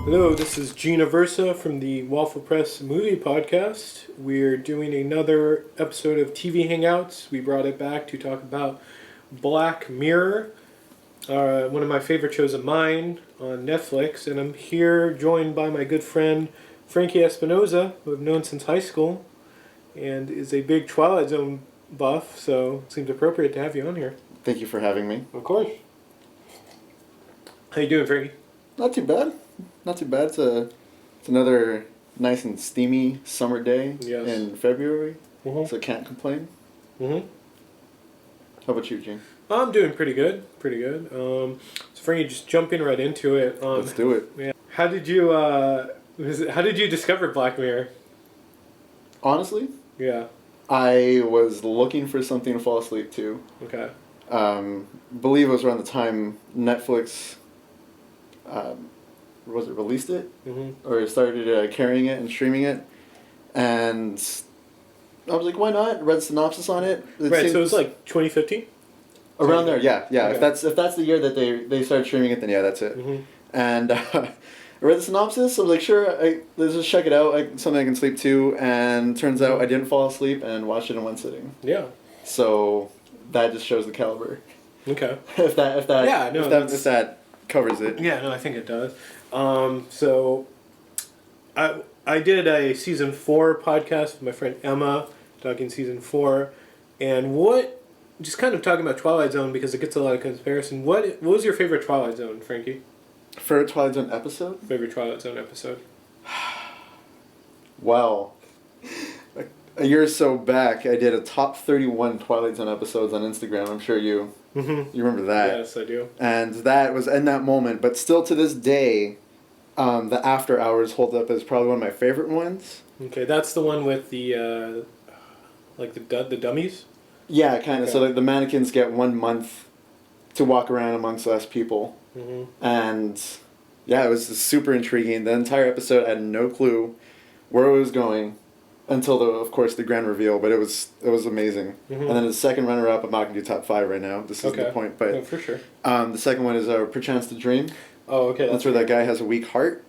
Hello, this is Gina Versa from the Waffle Press Movie Podcast. We're doing another episode of TV Hangouts. We brought it back to talk about Black Mirror, one of my favorite shows of mine on Netflix. And I'm here joined by my good friend Frankie Espinoza, who I've known since high school and is a big Twilight Zone buff, so it seems appropriate to have you on here. Thank you for having me. Of course. How you doing, Frankie? Not too bad. Not too bad. It's another nice and steamy summer day in February, so can't complain. Mm-hmm. How about you, Gene? I'm doing pretty good. So Frankie, just jumping right into it. Let's do it. Yeah. How did you discover Black Mirror? Honestly? Yeah. I was looking for something to fall asleep to. Okay. Believe it was around the time Netflix released it? Mm-hmm. Or started carrying it and streaming it. And I was like, why not? Read the synopsis on it. So it was like 2015? Around there, yeah. Okay. If that's the year that they started streaming it, then yeah, that's it. Mm-hmm. And I read the synopsis. I was like, sure, let's just check it out. Something I can sleep to. And turns out I didn't fall asleep and watched it in one sitting. Yeah. So that just shows the caliber. Okay. if that covers it. Yeah, no, I think it does. So I did a season 4 podcast with my friend Emma, talking season 4, and just kind of talking about Twilight Zone because it gets a lot of comparison. What was your favorite Twilight Zone, Frankie? Favorite Twilight Zone episode? Favorite Twilight Zone episode. Wow. A year or so back, I did a top 31 Twilight Zone episodes on Instagram. I'm sure you remember that. Yes, I do. And that was in that moment, but still to this day, the After Hours hold up as probably one of my favorite ones. Okay, that's the one with the the dummies? Yeah, kind of. Okay. So the mannequins get 1 month to walk around amongst less people. Mm-hmm. And yeah, it was super intriguing. The entire episode, I had no clue where it was going until, of course, the grand reveal, but it was amazing. Mm-hmm. And then the second runner-up, I'm not going to do top 5 right now. This is the point. But no, for sure. The second one is Perchance to Dream. Oh, okay. That's where that guy has a weak heart.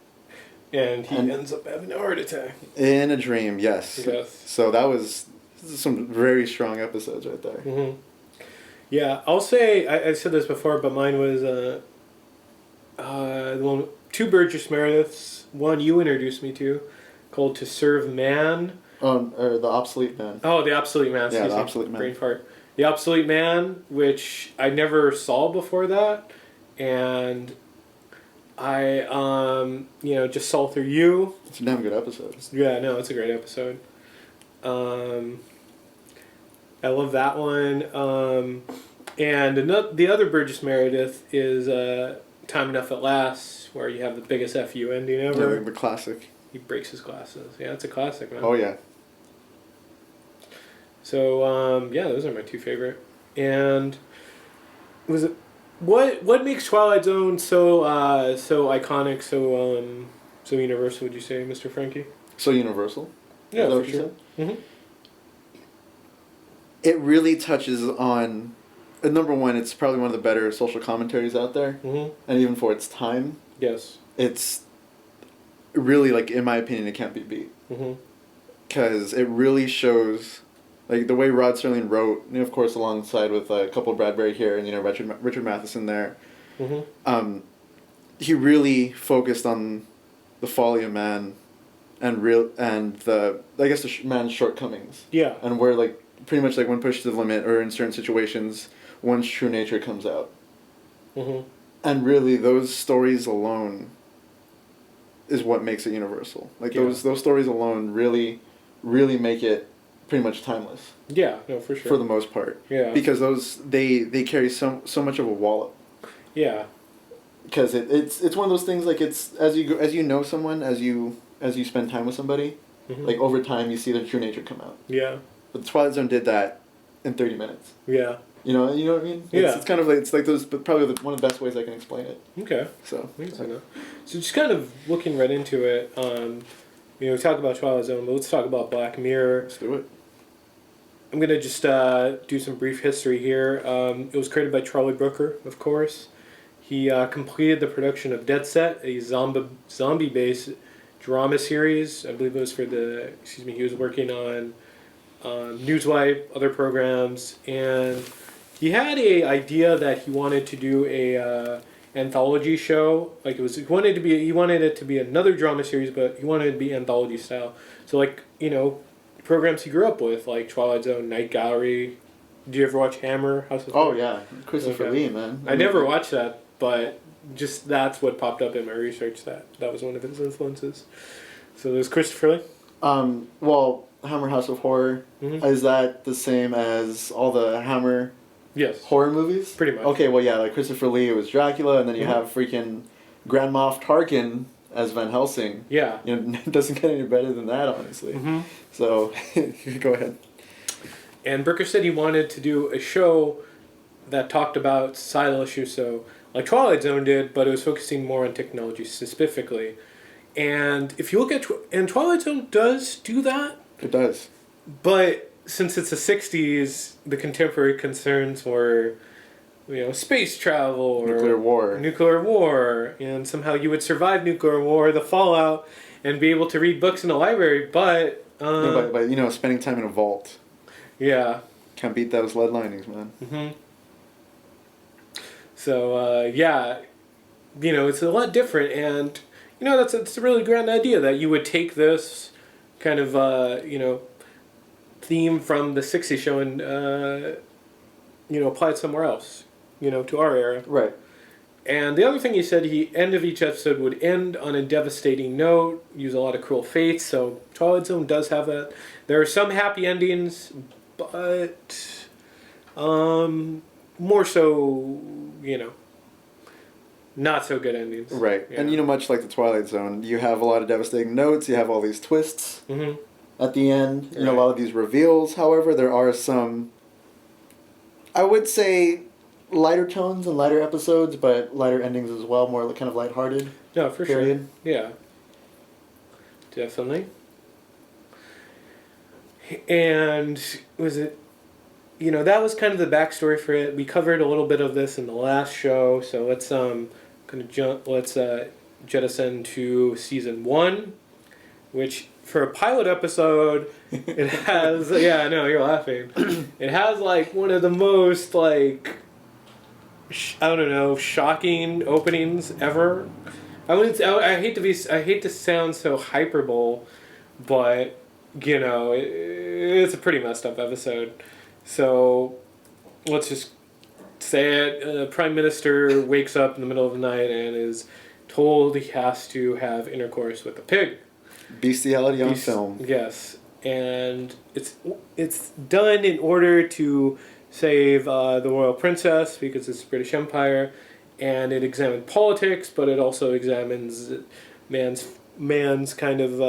And he ends up having a heart attack. In a dream, yes. Yes. So that was some very strong episodes right there. Mm-hmm. Yeah, I'll say, I said this before, but mine was two Burgess Merediths. One you introduced me to, called To Serve Man. Or The Obsolete Man. Oh, The Obsolete Man. Yeah, The Obsolete Man. Brain fart. The Obsolete Man, which I never saw before that, and I just saw through you. It's a damn good episode. Yeah, no, it's a great episode. I love that one. And the other Burgess Meredith is Time Enough at Last, where you have the biggest FU ending ever. Yeah, the classic. He breaks his glasses. Yeah, it's a classic, man. Oh, yeah. So, those are my two favorite. And was it what makes Twilight Zone so iconic, so universal, would you say, Mr. Frankie? So universal? Yeah, for sure. Mm-hmm. It really touches on, number one, it's probably one of the better social commentaries out there. Mm-hmm. And even for its time. Yes. It's really, in my opinion, it can't be beat. Because it really shows, the way Rod Serling wrote, of course, alongside with a couple of Bradbury here and, Richard Matheson there. Mm-hmm. He really focused on the folly of man and the man's shortcomings. Yeah. And where, pretty much, when pushed to the limit or in certain situations, one's true nature comes out. Mm-hmm. And really, those stories alone is what makes it universal. Those stories alone really, really make it pretty much timeless. Yeah, no, for sure. For the most part. Yeah. Because they carry so much of a wallop. Yeah. Because it's one of those things, it's as you know someone, as you spend time with somebody, over time you see their true nature come out. Yeah. But the Twilight Zone did that in 30 minutes. Yeah. You know what I mean? Yeah. It's kind of it's those, but probably one of the best ways I can explain it. Okay. So. So just kind of looking right into it, we talk about Twilight Zone, but let's talk about Black Mirror. Let's do it. I'm going to just do some brief history here. It was created by Charlie Brooker, of course. He completed the production of Dead Set, a zombie-based drama series. I believe it was for he was working on Newswipe, other programs, and he had a idea that he wanted to do a anthology show. Like he wanted it to be another drama series, but he wanted it to be anthology style. So programs he grew up with, like Twilight Zone, Night Gallery. Did you ever watch Hammer? House of Oh yeah, Christopher Lee, man. I never watched that, but just that's what popped up in my research. That was one of his influences. So there's Christopher Lee. Well, Hammer House of Horror, is that the same as all the Hammer horror movies? Pretty much. Okay, well, yeah, like Christopher Lee was Dracula, and then you have freaking Grand Moff Tarkin as Van Helsing. Yeah. It doesn't get any better than that, honestly. So, go ahead. And Brooker said he wanted to do a show that talked about societal issues, so like Twilight Zone did, but it was focusing more on technology specifically. And if you look at and Twilight Zone does do that. It does. But since it's the 60s, the contemporary concerns were, space travel or nuclear war, and somehow you would survive nuclear war, the fallout, and be able to read books in a library. But but spending time in a vault. Yeah. Can't beat those lead linings, man. So it's a lot different, and it's a really grand idea that you would take this kind of theme from the 60s show and apply it somewhere else, to our era. Right. And the other thing he said, end of each episode would end on a devastating note, use a lot of cruel fates. So Twilight Zone does have that. There are some happy endings, but more so, not so good endings. Right. Yeah. And much like the Twilight Zone, you have a lot of devastating notes, you have all these twists at the end, a lot of these reveals. However, there are some, I would say, lighter tones and lighter episodes, but lighter endings as well, more kind of lighthearted. No, for sure. Yeah. Definitely. And was it, that was kind of the backstory for it. We covered a little bit of this in the last show, so let's jettison to season 1, which for a pilot episode, it has, yeah, I know, you're laughing. It has one of the most shocking openings ever. I hate to sound so hyperbole, but it's a pretty messed up episode. So let's just say it. Prime Minister wakes up in the middle of the night and is told he has to have intercourse with a pig. Bestiality on film. Yes, and it's done in order to save the royal princess because it's the British Empire, and it examines politics, but it also examines man's kind of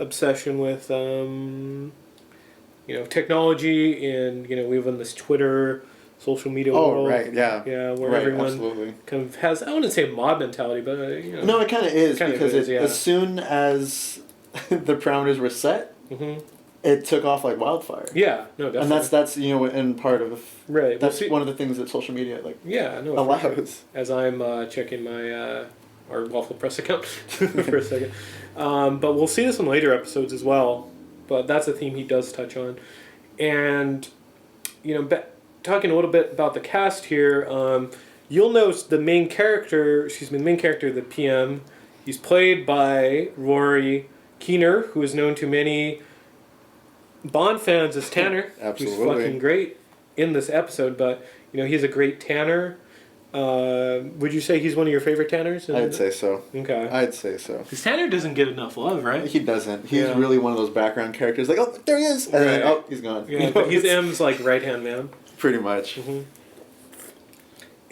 obsession with technology, and we live in this Twitter social media world. Oh, right, yeah. Yeah, where right, everyone absolutely. kind of has, I wouldn't say mob mentality, but No, it kind of is, because yeah. As soon as the parameters were set, it took off like wildfire. Yeah, no, definitely. And that's in part of right. That's one of the things that social media allows. Sure. As I'm checking my our Waffle Press account for a second, but we'll see this in later episodes as well. But that's a theme he does touch on, and talking a little bit about the cast here, you'll notice the main character, the PM, he's played by Rory Keener, who is known to many Bond fans as Tanner. Absolutely. Who's fucking great in this episode, but he's a great Tanner. Would you say he's one of your favorite Tanners? I'd say so. Okay. I'd say so. Because Tanner doesn't get enough love, right? He doesn't. He's really one of those background characters, like, oh, there he is! And then, oh, he's gone. Yeah, but he's M's, right-hand man. Pretty much.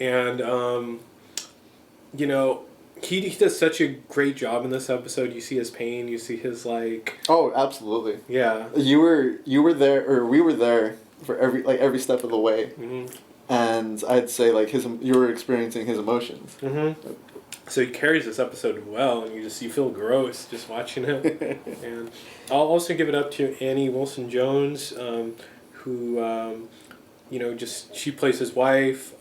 And, he does such a great job in this episode. You see his pain, you see his, Oh, absolutely. Yeah. You were there, or we were there for every step of the way. And I'd say you were experiencing his emotions. So he carries this episode well, and you feel gross just watching it. And I'll also give it up to Annie Wilson-Jones, who she plays his wife.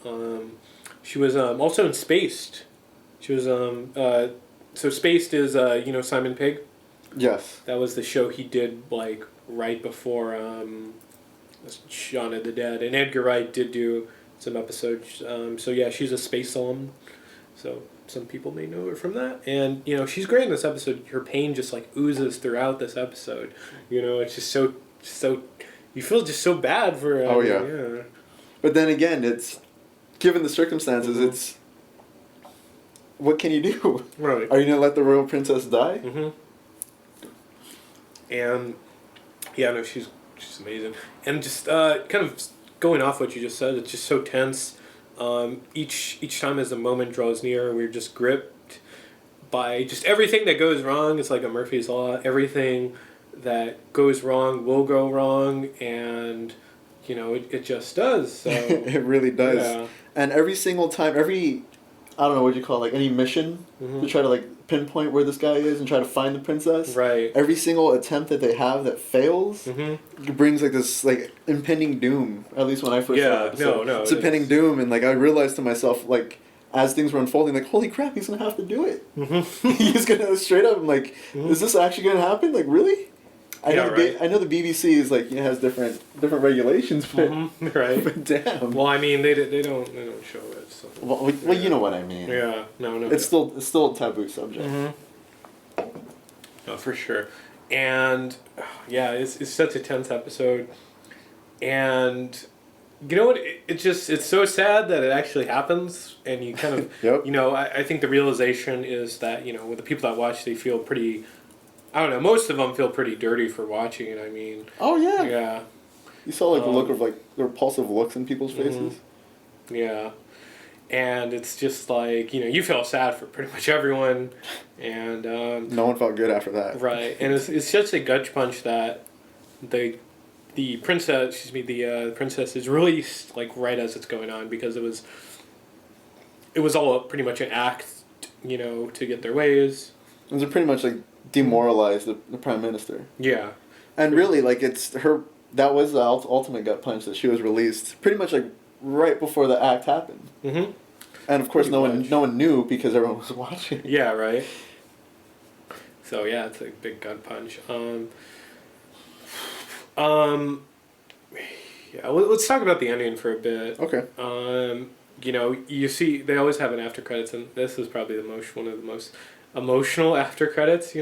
She was also in Spaced. She was so Spaced is Simon Pegg. Yes. That was the show he did like right before Shaun of the Dead, and Edgar Wright did do some episodes. So yeah, she's a Space alum. So some people may know her from that, and she's great in this episode. Her pain just like oozes throughout this episode. It's just so you feel just so bad for. Oh yeah. But then again, it's given the circumstances, it's what can you do? Right. Are you gonna let the royal princess die? Mm-hmm. And yeah, no, she's amazing, and just kind of going off what you just said, it's just so tense. Each time as the moment draws near, we're just gripped by just everything that goes wrong. It's like a Murphy's Law. Everything that goes wrong will go wrong, and it just does. So it really does. Yeah. And every single time, I don't know what you call it, like any mission to try to like pinpoint where this guy is and try to find the princess. Right. Every single attempt that they have that fails brings like this like impending doom. At least when I first saw the episode. It's impending doom, and like I realized to myself like as things were unfolding, like holy crap, he's gonna have to do it. He's gonna straight up. I'm like, is this actually gonna happen? Like really? I know the BBC is like has different regulations, but right. But damn. Well, I mean, they don't show it. So. Well, you know what I mean. Yeah. No. It's still a taboo subject. No, for sure, and yeah, it's such a tense episode, and you know what? It's so sad that it actually happens, and you kind of I think the realization is that with the people that watch, they feel pretty. I don't know. Most of them feel pretty dirty for watching it. I mean. Oh yeah. Yeah. You saw like the look of like the repulsive looks in people's faces. Yeah, and it's just like you feel sad for pretty much everyone, and no one felt good after that. Right, and it's such a gut punch that the princess, the princess is released like right as it's going on, because it was all pretty much an act, to get their ways. It was pretty much like demoralize the prime minister. Yeah. And really, like, it's her. That was the ultimate gut punch, that she was released pretty much like right before the act happened. And of course, no one knew because everyone was watching. Yeah. Right. So yeah, it's a big gut punch. Yeah. Let's talk about the ending for a bit. Okay. You see, they always have an after credits, and this is probably one of the most emotional after credits,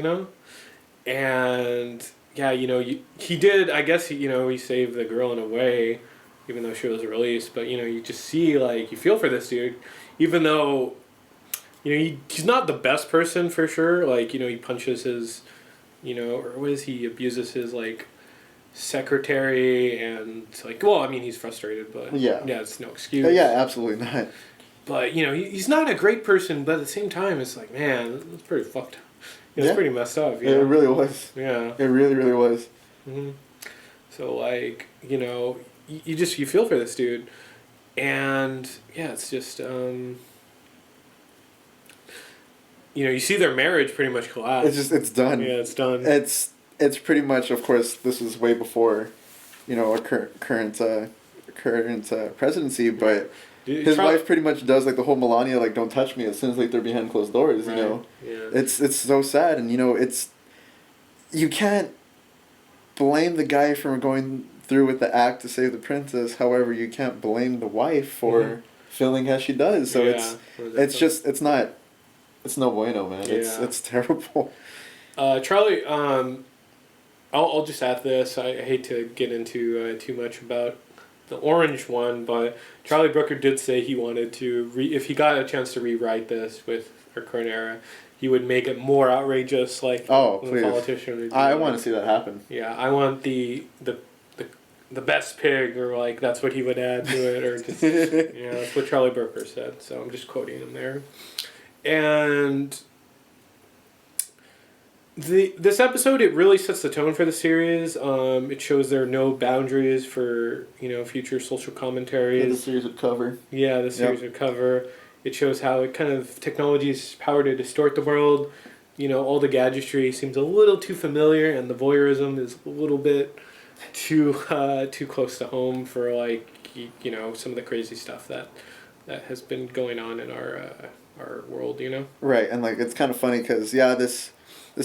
and yeah, he did, I guess, he saved the girl in a way, even though she was released, but you just see, like, you feel for this dude, even though he's not the best person for sure, like, he punches his, or what is he abuses his like secretary, and like, well, I mean, he's frustrated, but yeah, it's no excuse. Yeah, absolutely not. But, he's not a great person, but at the same time, it's like, man, it's pretty fucked up. It's pretty messed up. It really was. Yeah. It really, really was. So, like, you feel for this dude. And, yeah, it's just, you see their marriage pretty much collapse. It's done. Yeah, it's done. It's pretty much, of course, this was way before, our current presidency, but... His wife pretty much does like the whole Melania, like, don't touch me as soon as like they're behind closed doors. Right. Yeah. It's so sad, and you can't blame the guy for going through with the act to save the princess. However, you can't blame the wife for feeling as she does. So it's no bueno, man. It's terrible. Charlie, I'll just add this. I hate to get into too much about the orange one, but Charlie Brooker did say he wanted to, if he got a chance to rewrite this with our current era, he would make it more outrageous, like the politician. I want to see that happen. Yeah, I want the best pig, or like that's what he would add to it, or just that's what Charlie Brooker said. So I'm just quoting him there, and. This episode, it really sets the tone for the series. It shows there are no boundaries for future social commentaries. The series would cover. Yeah, the series would cover, It shows how it kind of technology's power to distort the world. You know, all the gadgetry seems a little too familiar, and the voyeurism is a little bit too close to home for like you know some of the crazy stuff that has been going on in our world. You know. Right, and like it's kind of funny because this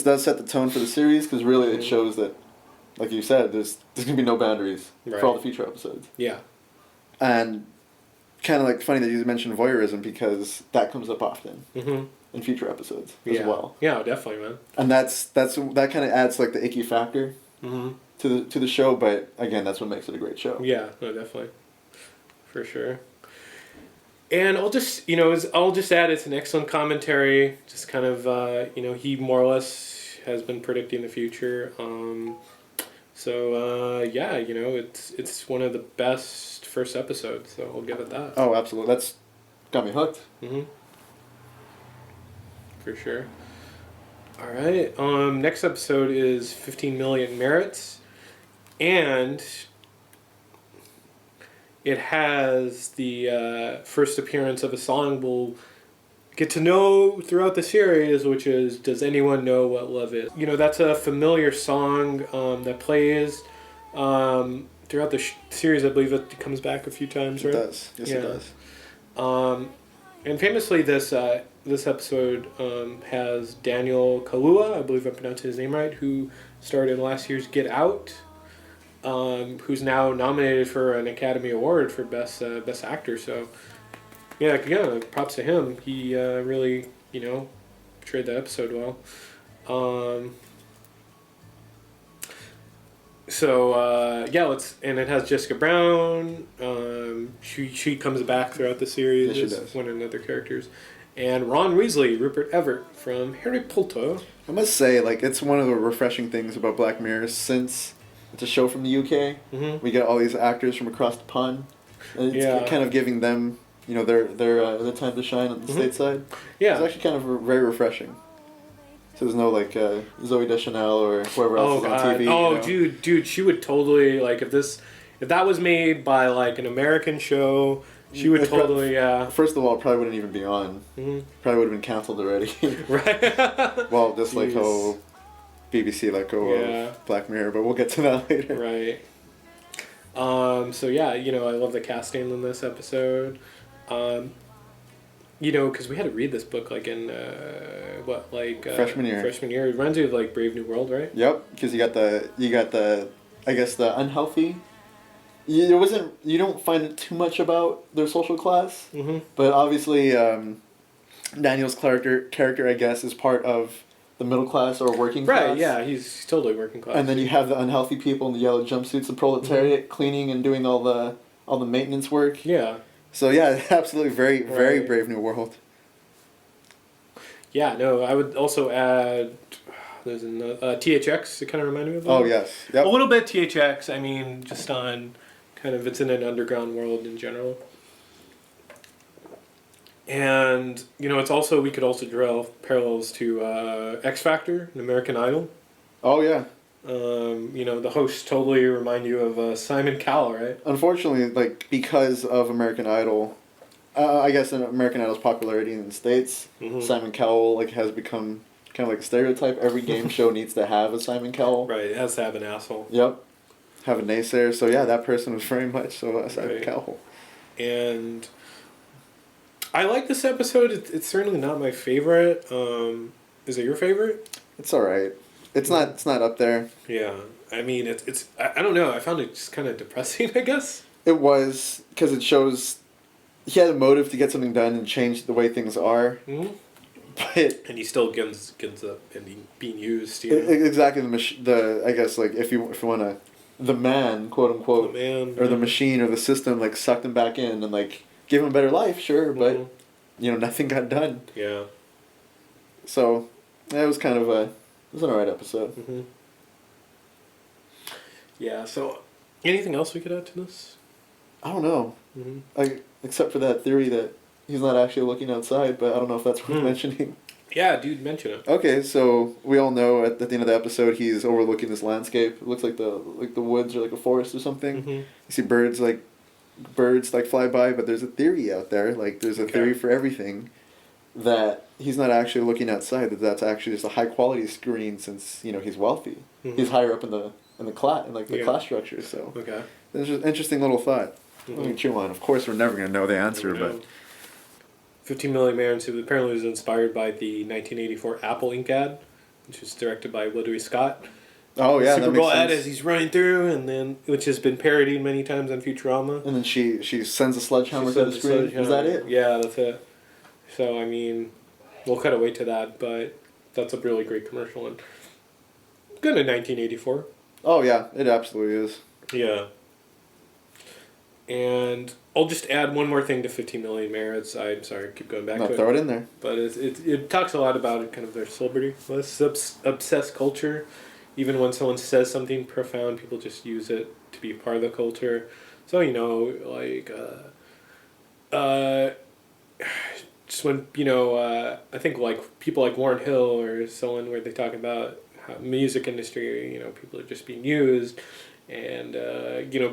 does set the tone for the series because really it shows that, like you said, there's gonna be no boundaries for all the future episodes. Yeah. And kind of like funny that you mentioned voyeurism because that comes up often in future episodes as well. Yeah, definitely, man. And that kind of adds like the icky factor to the show, but again, that's what makes it a great show. Yeah, no, definitely, for sure. And I'll just add it's an excellent commentary. Just kind of he more or less has been predicting the future. It's one of the best first episodes, so I'll give it that. Oh, absolutely. That's got me hooked. For sure. All right. Next episode is 15 Million Merits, and it has the first appearance of a song we'll get to know throughout the series, which is "Does Anyone Know What Love Is?" You know, that's a familiar song that plays throughout the series. I believe it comes back a few times, right? It does. Yes, it does. And famously, this episode has Daniel Kaluuya, I believe I'm pronouncing his name right, who starred in last year's Get Out, who's now nominated for an Academy Award for Best Actor. So, yeah, props to him. He really, portrayed that episode well. And it has Jessica Brown. She comes back throughout the series as one of the other characters, and Ron Weasley, Rupert Everett from Harry Potter. I must say, like, it's one of the refreshing things about Black Mirror since it's a show from the UK. We get all these actors from across the pond, and it's kind of giving them, their time to shine on the stateside. Yeah, it's actually kind of very refreshing. So there's no like Zooey Deschanel or whoever else is on TV. Oh, dude, she would totally like if that was made by like an American show. She would totally. First of all, it probably wouldn't even be on. Probably would have been canceled already. Right. Well, just like how BBC let go of Black Mirror, but we'll get to that later. Right. I love the casting in this episode. Because we had to read this book like in freshman year. Freshman year. It reminds you of like Brave New World, right? Yep, because you got the I guess the unhealthy. You don't find it too much about their social class, but obviously Daniel's character I guess is part of the middle class or working class. Right. Yeah, he's totally working class. And then you have the unhealthy people in the yellow jumpsuits, the proletariat cleaning and doing all the maintenance work. Yeah. So yeah, absolutely very Brave New World. Yeah, no, I would also add there's another THX. It kind of reminded me of that. Oh yes, yep. A little bit THX. I mean, just on kind of it's in an underground world in general. And it's also we could also draw parallels to X Factor and American Idol. Oh yeah. The hosts totally remind you of Simon Cowell, right? Unfortunately, like because of American Idol, I guess in American Idol's popularity in the States, Simon Cowell like has become kind of like a stereotype. Every game show needs to have a Simon Cowell. Right, it has to have an asshole. Yep, have a naysayer. So yeah, that person was very much so a Simon Cowell. And I like this episode. It's certainly not my favorite. Is it your favorite? It's all right. It's not up there. Yeah, I mean it's I don't know. I found it just kind of depressing. I guess it was because it shows he had a motive to get something done and change the way things are. And he still gets up and being used. Exactly the I guess like if you wanna the man quote unquote the machine or the system like sucked him back in and like give him a better life but nothing got done. Yeah. So it was kind of it was an alright episode. Yeah, so anything else we could add to this? I don't know. Except for that theory that he's not actually looking outside, but I don't know if that's worth mentioning. Yeah, dude, mention it. Okay, so we all know at the end of the episode he's overlooking this landscape. It looks like the woods or like a forest or something. You see birds like birds like fly by, but there's a theory out there, like there's a theory for everything, that he's not actually looking outside, that's actually just a high quality screen, since he's wealthy. He's higher up in the class, in like the class structure. So it's just an interesting little thought. Chew on. Of course, we're never gonna know the answer, but 15 Million Man apparently was inspired by the 1984 Apple Inc. ad, which was directed by Ridley Scott. Oh yeah, Super Bowl ad as he's running through, and then which has been parodied many times on Futurama. And then she sends a sledgehammer to the screen. Is that it? Yeah, that's it. So I mean, we'll cut away to that, but that's a really great commercial and good in 1984. Oh yeah, it absolutely is. Yeah. And I'll just add one more thing to 15 Million Merits. I'm sorry, I keep going back to it. Throw it in there. But it talks a lot about kind of their celebrity obsessed culture. Even when someone says something profound, people just use it to be part of the culture. So, like, just when, I think like people like Warren Hill or someone where they talk about how music industry, people are just being used. And,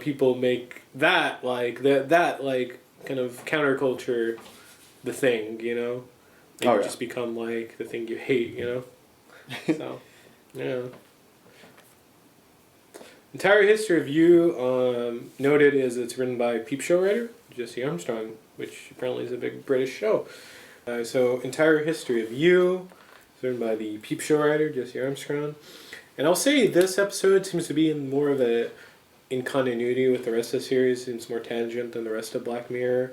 people make that, like, that like, kind of counterculture the thing, They just become, like, the thing you hate, So, yeah. Entire History of You, noted is it's written by Peep Show writer Jesse Armstrong, which apparently is a big British show. So, Entire History of You is written by the Peep Show writer Jesse Armstrong. And I'll say this episode seems to be in continuity with the rest of the series. It's more tangent than the rest of Black Mirror.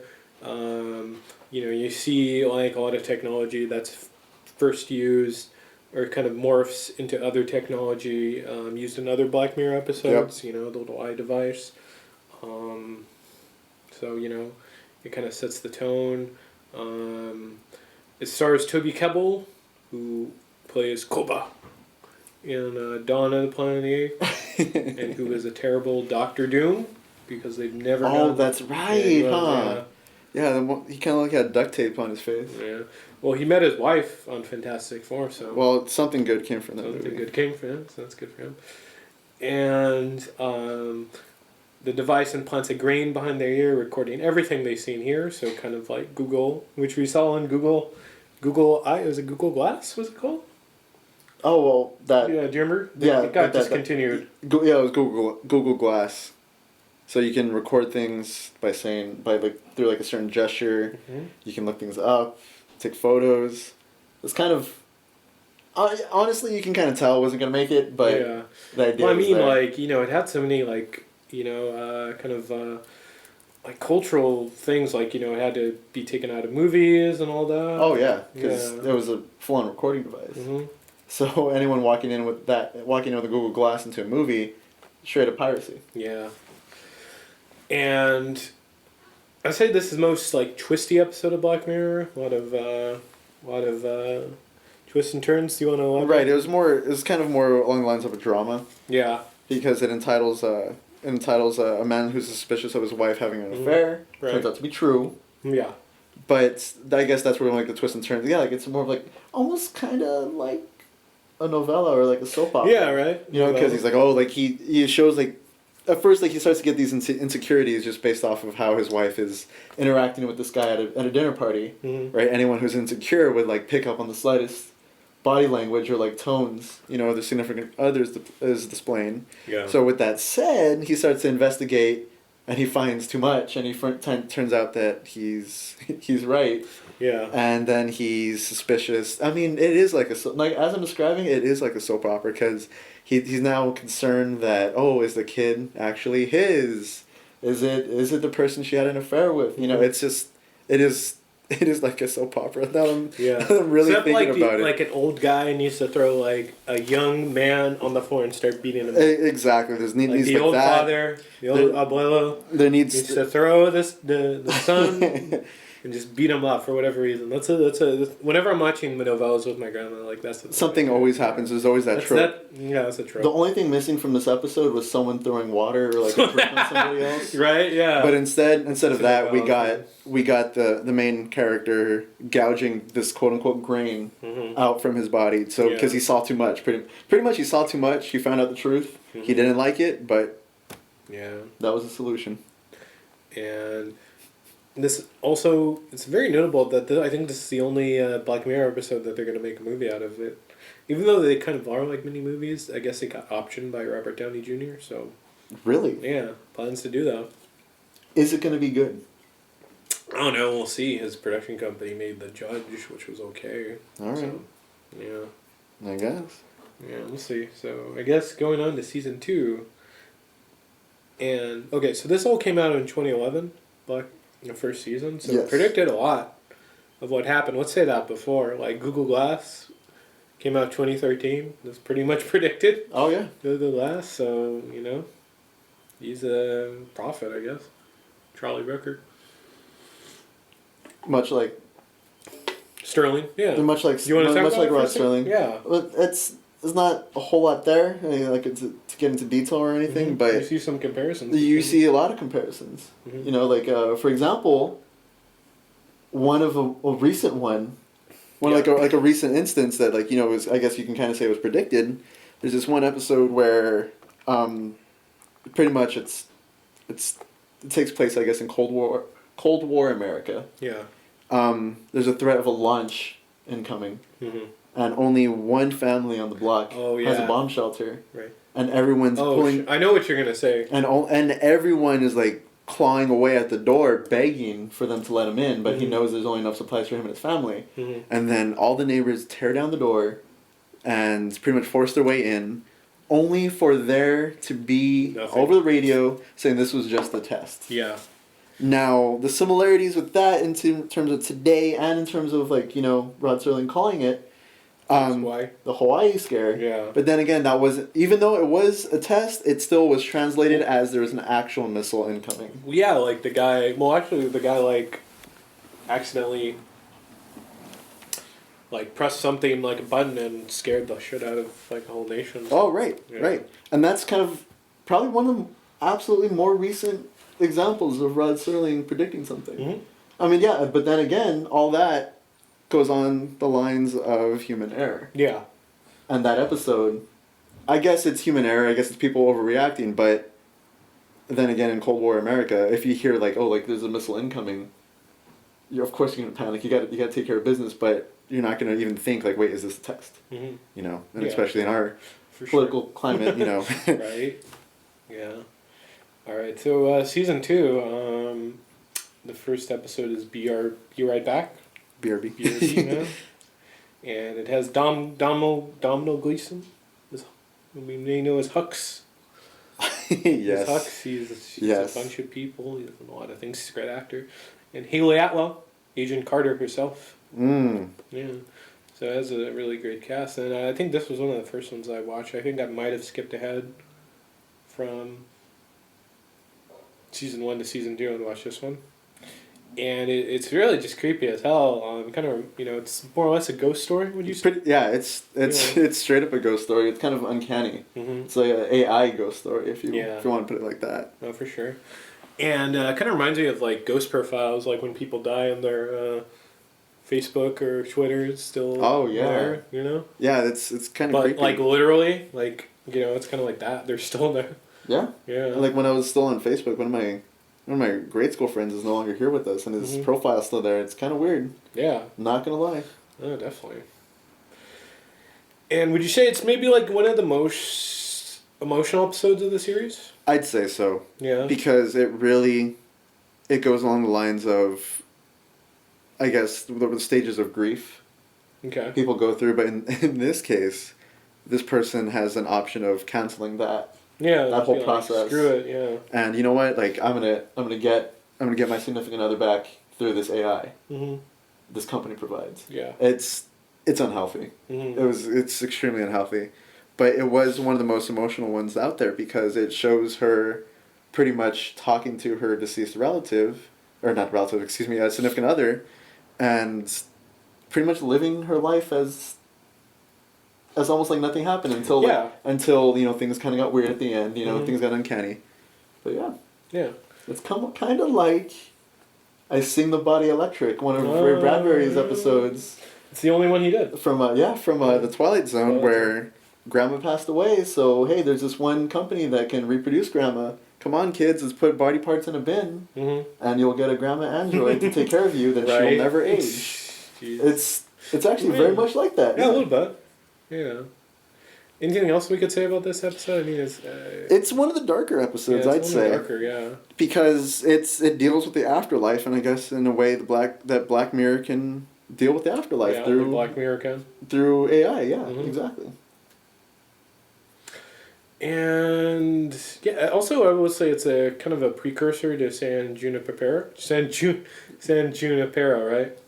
You see like a lot of technology that's first used or kind of morphs into other technology used in other Black Mirror episodes. The little eye device. It kind of sets the tone. It stars Toby Kebbell, who plays Koba in Dawn of the Planet of the Apes, and who is a terrible Doctor Doom, because they've never done... that's right, huh? Yeah, he kind of like had duct tape on his face. Yeah. Well, he met his wife on Fantastic Four, so... Well, something good came from that movie. Something good came from him, so that's good for him. And the device implants a grain behind their ear, recording everything they see and hear, so kind of like Google, which we saw in Google was it Google Glass, was it called? Oh, well, that... Yeah, do you remember? Yeah. It got discontinued. It was Google Glass. So you can record things through like a certain gesture. Mm-hmm. You can look things up, take photos. It's kind of... honestly, you can kind of tell it wasn't going to make it, but the idea was there. It had so many, kind of... like cultural things, like, it had to be taken out of movies and all that. Oh, yeah, because it was a full-on recording device. Mm-hmm. So anyone walking in with a Google Glass into a movie, straight up piracy. Yeah. And I'd say this is most, like, twisty episode of Black Mirror. A lot of twists and turns. Do you want to elaborate? Right, it was kind of more along the lines of a drama. Yeah. Because it entitles a man who's suspicious of his wife having an affair. Right. Turns out to be true. Yeah. But I guess that's where like the twist and turns. Yeah, like it's more of like almost kind of like a novella or like a soap opera. Yeah, right. Because he's like, he shows like at first like he starts to get these insecurities just based off of how his wife is interacting with this guy at a dinner party. Mm-hmm. Right. Anyone who's insecure would like pick up on the slightest body language or like tones, the significant others is displaying. Yeah. So with that said, he starts to investigate, and he finds too much, and he turns out that he's right. Yeah. And then he's suspicious. I mean, it is like as I'm describing it is like a soap opera because he's now concerned that is the kid actually his? Is it the person she had an affair with? It's just it is like a soap opera. Now I'm really thinking about it. Like an old guy needs to throw like a young man on the floor and start beating him. Exactly. There's needs the like old that. Father, the old abuelo. There needs to throw the son and just beat him up for whatever reason. That's whenever I'm watching novellas with my grandma, like that's something always happens. There's always that trope. That's a trope. The only thing missing from this episode was someone throwing water or like a brick on somebody else. Right? Yeah. But instead of that, we got the main character gouging this quote unquote grain out from his body. So because he saw too much, pretty much he saw too much. He found out the truth. Mm-hmm. He didn't like it, but that was the solution. And this also, it's very notable that I think this is the only Black Mirror episode that they're going to make a movie out of it. Even though they kind of are like mini movies, I guess they got optioned by Robert Downey Jr., so... Really? Yeah, plans to do that. Is it going to be good? I don't know, we'll see. His production company made The Judge, which was okay. Alright. So, yeah. I guess. Yeah, we'll see. So, I guess going on to season 2... And, okay, so this all came out in 2011, the first season, so yes. It predicted a lot of what happened. Let's say that before. Like, Google Glass came out 2013. It was pretty much predicted. Oh, yeah. Google Glass, so, he's a prophet, I guess. Charlie Brooker. Much like... Sterling, yeah. Much like, you want to talk much about like Rod Sterling. Yeah. But there's not a whole lot there, to get into detail or anything, but... You see some comparisons. You see a lot of comparisons. Mm-hmm. For example, one of a recent one, like a recent instance that was, I guess you can kind of say was predicted. There's this one episode where, pretty much it takes place, I guess, in Cold War America. Yeah. There's a threat of a launch incoming. Mm-hmm. And only one family on the block has a bomb shelter. Right. And everyone's pulling... I know what you're going to say. And everyone is, clawing away at the door, begging for them to let him in, but he knows there's only enough supplies for him and his family. Mm-hmm. And then all the neighbors tear down the door and pretty much force their way in, only for there to be, over the radio, saying this was just a test. Yeah. Now, the similarities with that in terms of today and in terms of, Rod Serling calling it, the Hawaii scare. Yeah. But then again, that wasn't... Even though it was a test, it still was translated as there was an actual missile incoming. Yeah, like the guy... Well, actually, the guy, accidentally... pressed something like a button and scared the shit out of, a whole nation. Oh, right. Yeah. Right. And that's kind of probably one of the absolutely more recent examples of Rod Serling predicting something. Mm-hmm. I mean, yeah, but then again, all that goes on the lines of human error. Yeah. And that episode, I guess it's human error, I guess it's people overreacting, but then again in Cold War America, if you hear there's a missile incoming, of course you're gonna panic. You gotta take care of business, but you're not gonna even think wait, is this a test? Mm-hmm. And especially in our For political climate, Right. Yeah. All right. So season 2, the first episode is Be Right Back. BRB. And it has Domhnall Gleeson. We may know as Hux. Yes. Hux. He's a bunch of people. He's in a lot of things. He's a great actor. And Haley Atwell, Agent Carter herself. Mm. Yeah. So it has a really great cast. And I think this was one of the first ones I watched. I think I might have skipped ahead from season 1 to season 2 and watched this one. And it's really just creepy as hell. Kind of, it's more or less a ghost story, would you say? It's straight up a ghost story. It's kind of uncanny. Mm-hmm. It's like an AI ghost story, if you want to put it like that. Oh, for sure. And kind of reminds me of ghost profiles, when people die and their Facebook or Twitter is still there, Yeah, it's kind of creepy. But literally, it's kind of like that. They're still there. Yeah. Yeah. When I was still on Facebook, one of my grade school friends is no longer here with us, and his profile's still there. It's kind of weird. Yeah. Not gonna lie. Oh, definitely. And would you say it's maybe one of the most emotional episodes of the series? I'd say so. Yeah. Because it goes along the lines of, I guess, the stages of grief. Okay. People go through, but in this case, this person has an option of canceling that. Yeah, that whole process. Screw it, yeah. And you know what? I'm gonna get my significant other back through this AI. Mm-hmm. This company provides. Yeah. It's unhealthy. Mm-hmm. It's extremely unhealthy, but it was one of the most emotional ones out there because it shows her pretty much talking to her deceased relative, or not relative, excuse me, a significant other, and pretty much living her life as almost like nothing happened until things kind of got weird at the end. Things got uncanny. But yeah, it's kind of like I Sing the Body Electric, one of Ray Bradbury's episodes. It's the only one he did from the Twilight Zone where Grandma passed away. So hey, there's this one company that can reproduce Grandma, come on, kids, let's put body parts in a bin, and you'll get a grandma android to take care of you. Then she'll never age. It's actually very much like that. Yeah, a little bit. Yeah. Anything else we could say about this episode? I mean, it's one of the darker episodes, I'd say. Darker, yeah. Because it deals with the afterlife, and I guess in a way that Black Mirror can deal with the afterlife through Black Mirror can through AI. Yeah, exactly. And yeah, also I will say it's a kind of a precursor to San Junipero, right?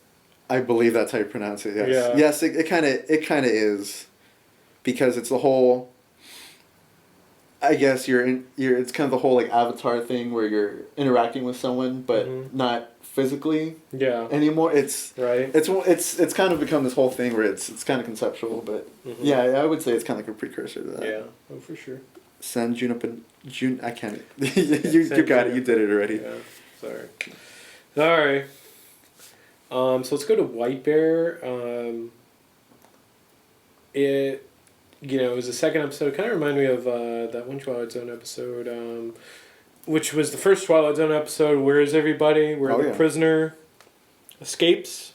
I believe that's how you pronounce it. Yes. Yeah. Yes, it kind of is, because it's the whole. I guess it's kind of the whole like Avatar thing where you're interacting with someone but not physically anymore. It's right. It's kind of become this whole thing where it's kind of conceptual, but yeah, I would say it's kind of like a precursor to that. Yeah, oh for sure. San Juniper, I can't. you got it. You did it already. Yeah, sorry. All right. So let's go to White Bear. It was the second episode. Kind of reminded me of that one Twilight Zone episode, which was the first Twilight Zone episode. Where is everybody? Where the prisoner escapes,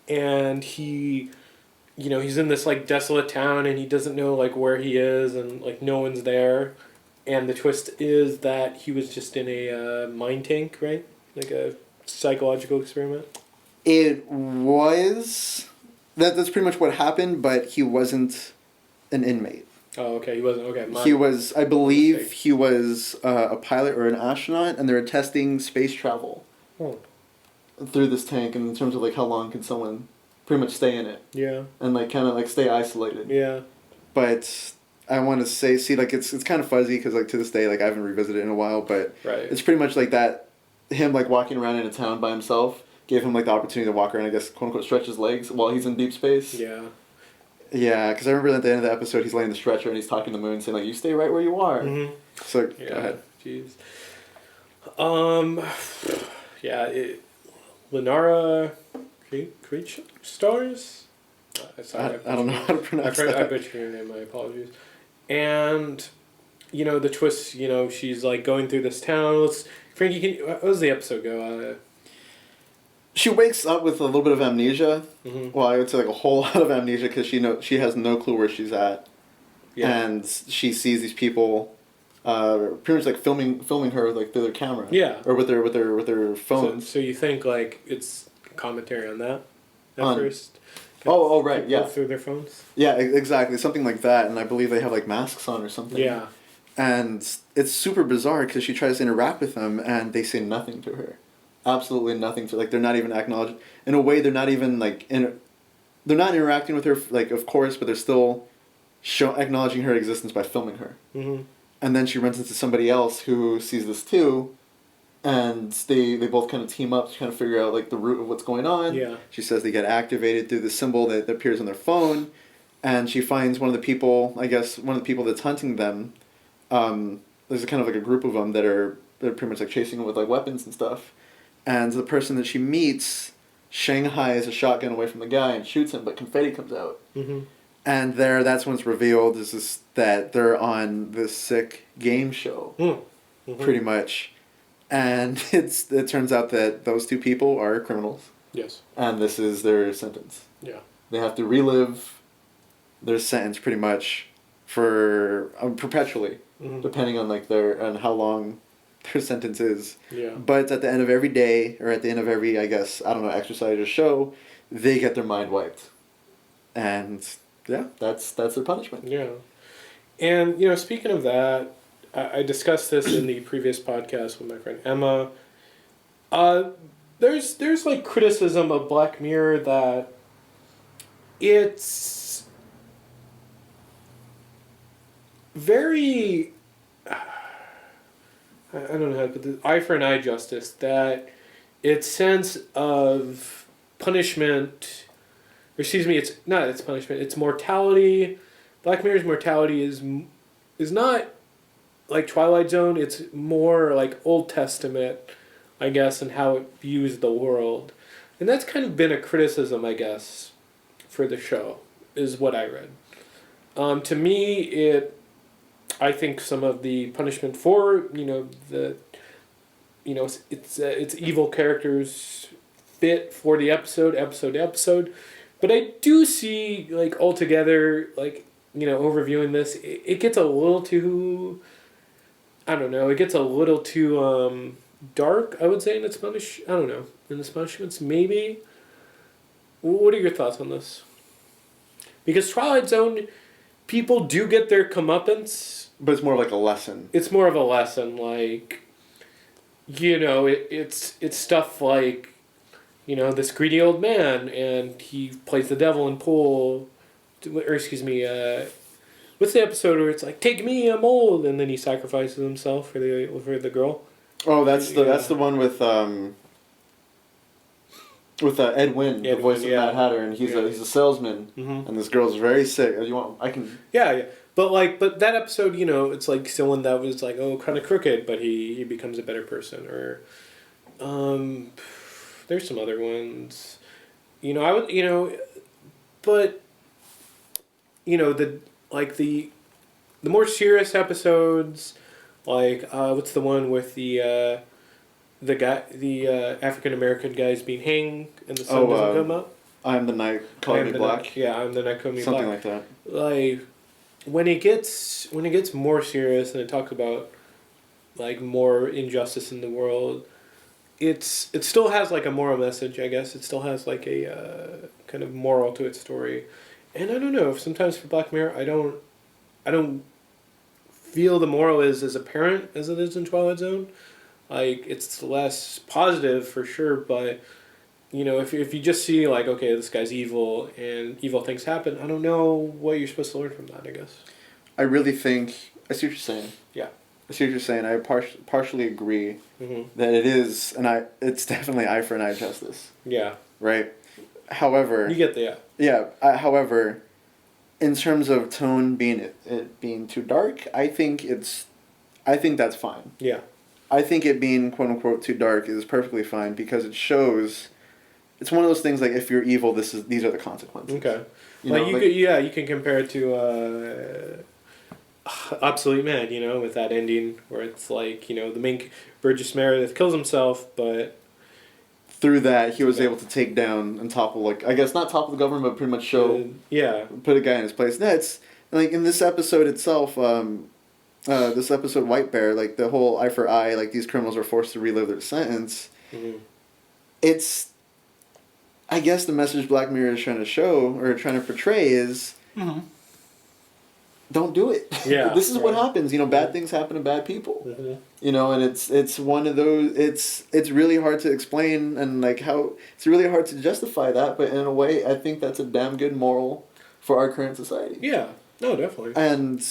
and he, he's in this like desolate town, and he doesn't know like where he is, and like no one's there, and the twist is that he was just in a mind tank, right? Like a psychological experiment. It was. That's pretty much what happened, but he wasn't an inmate. Oh, okay. He wasn't. Okay. He was, I believe, he was a pilot or an astronaut, and they were testing space travel through this tank, and in terms of like how long can someone pretty much stay in it. Yeah. And like kind of like stay isolated. Yeah. But I want to say, like it's kind of fuzzy because like to this day, like I haven't revisited it in a while, but it's pretty much like that. Him like walking around in a town by himself gave him like the opportunity to walk around, I guess, quote unquote, stretch his legs while he's in deep space. Yeah. Yeah, because I remember at the end of the episode, he's laying the stretcher and he's talking to the moon, saying like, "You stay right where you are." Mm-hmm. So go ahead. Jeez. Lenara Creech Stars. I don't know how to pronounce that. I butchered your name. My apologies. And the twist. She's like going through this town. Frankie, how does the episode go? She wakes up with a little bit of amnesia. Mm-hmm. Well, I would say like a whole lot of amnesia because she has no clue where she's at, and she sees these people, pretty much like filming her like through their camera. Yeah. Or with their phones. So you think like it's commentary on that at first? Oh right, yeah. Through their phones. Yeah, exactly, something like that, and I believe they have like masks on or something. Yeah. And it's super bizarre because she tries to interact with them and they say nothing to her. Absolutely nothing to, like, they're not even acknowledged. In a way, they're not even, like, they're not interacting with her, like, of course, but they're still acknowledging her existence by filming her. Mm-hmm. And then she runs into somebody else who sees this too, and they both kind of team up to kind of figure out, like, the root of what's going on. Yeah. She says they get activated through the symbol that appears on their phone, and she finds one of the people that's hunting them. There's kind of, like, a group of them they're pretty much, like, chasing them with, like, weapons and stuff. And the person that she meets shanghais a shotgun away from the guy and shoots him, but confetti comes out. Mm-hmm. And that's when it's revealed that they're on this sick game show, mm-hmm. pretty much. And it turns out that those two people are criminals. Yes. And this is their sentence. Yeah. They have to relive their sentence pretty much for perpetually, mm-hmm. depending on on how long their sentence is. Yeah. But at the end of every day, or at the end of every, I guess, I don't know, exercise or show, they get their mind wiped. And yeah, that's their punishment. Yeah. And, speaking of that, I discussed this in the previous podcast with my friend Emma. There's like criticism of Black Mirror that it's very, I don't know how to put this, eye for an eye justice, that its sense of punishment, it's not its punishment, its mortality, Black Mirror's mortality is not like Twilight Zone, it's more like Old Testament, I guess, and how it views the world. And that's kind of been a criticism, I guess, for the show, is what I read. To me, I think some of the punishment for it's evil characters fit for the episode to episode, but I do see like altogether like overviewing this, it gets a little too. I don't know. It gets a little too dark, I would say, in its punish. I don't know, in its punishments, maybe. What are your thoughts on this? Because Twilight Zone, people do get their comeuppance. But it's more like a lesson. It's more of a lesson, like, it's stuff like, this greedy old man, and he plays the devil in pool, or excuse me, what's the episode where it's like, take me, I'm old, and then he sacrifices himself for the girl? Oh, that's the one with Ed Wynn, the voice of Mad Hatter, and he's a salesman, and this girl's very sick. Yeah. But that episode, it's like someone that was like, kind of crooked, but he becomes a better person. Or, there's some other ones, I would, but, the more serious episodes, like, what's the one with the African American guy's being hanged and the sun doesn't come up? I Am the Night, Call Me Black. I Am the Night, Call Me Black. Something like that. Like, when it gets more serious and it talks about like more injustice in the world, it still has like a moral message, I guess. It still has like a kind of moral to its story. And I don't know, sometimes for Black Mirror, I don't feel the moral is as apparent as it is in Twilight Zone. Like, it's less positive for sure, but if you just see like, okay, this guy's evil and evil things happen, I don't know what you're supposed to learn from that, I guess. I really think I see what you're saying. Yeah. I see what you're saying. I partially agree that it is, it's definitely eye for an eye justice. Yeah. Right. However, you get the however, in terms of tone it being too dark, I think that's fine. Yeah. I think it being quote unquote too dark is perfectly fine because it shows. It's one of those things like if you're evil, these are the consequences. Okay. You can compare it to Obsolete Man, with that ending where it's like the main Burgess Meredith kills himself, but through that he was able to take down and topple, like, I guess not topple the government, but pretty much put a guy in his place. No, it's like in this episode itself. This episode, White Bear, like the whole eye for eye, like these criminals are forced to relive their sentence. It's, I guess the message Black Mirror is trying to show or trying to portray is, don't do it. Yeah, this is what happens. Bad things happen to bad people. And it's one of those. It's really hard to explain and like how it's really hard to justify that. But in a way, I think that's a damn good moral for our current society. Yeah. No, definitely. And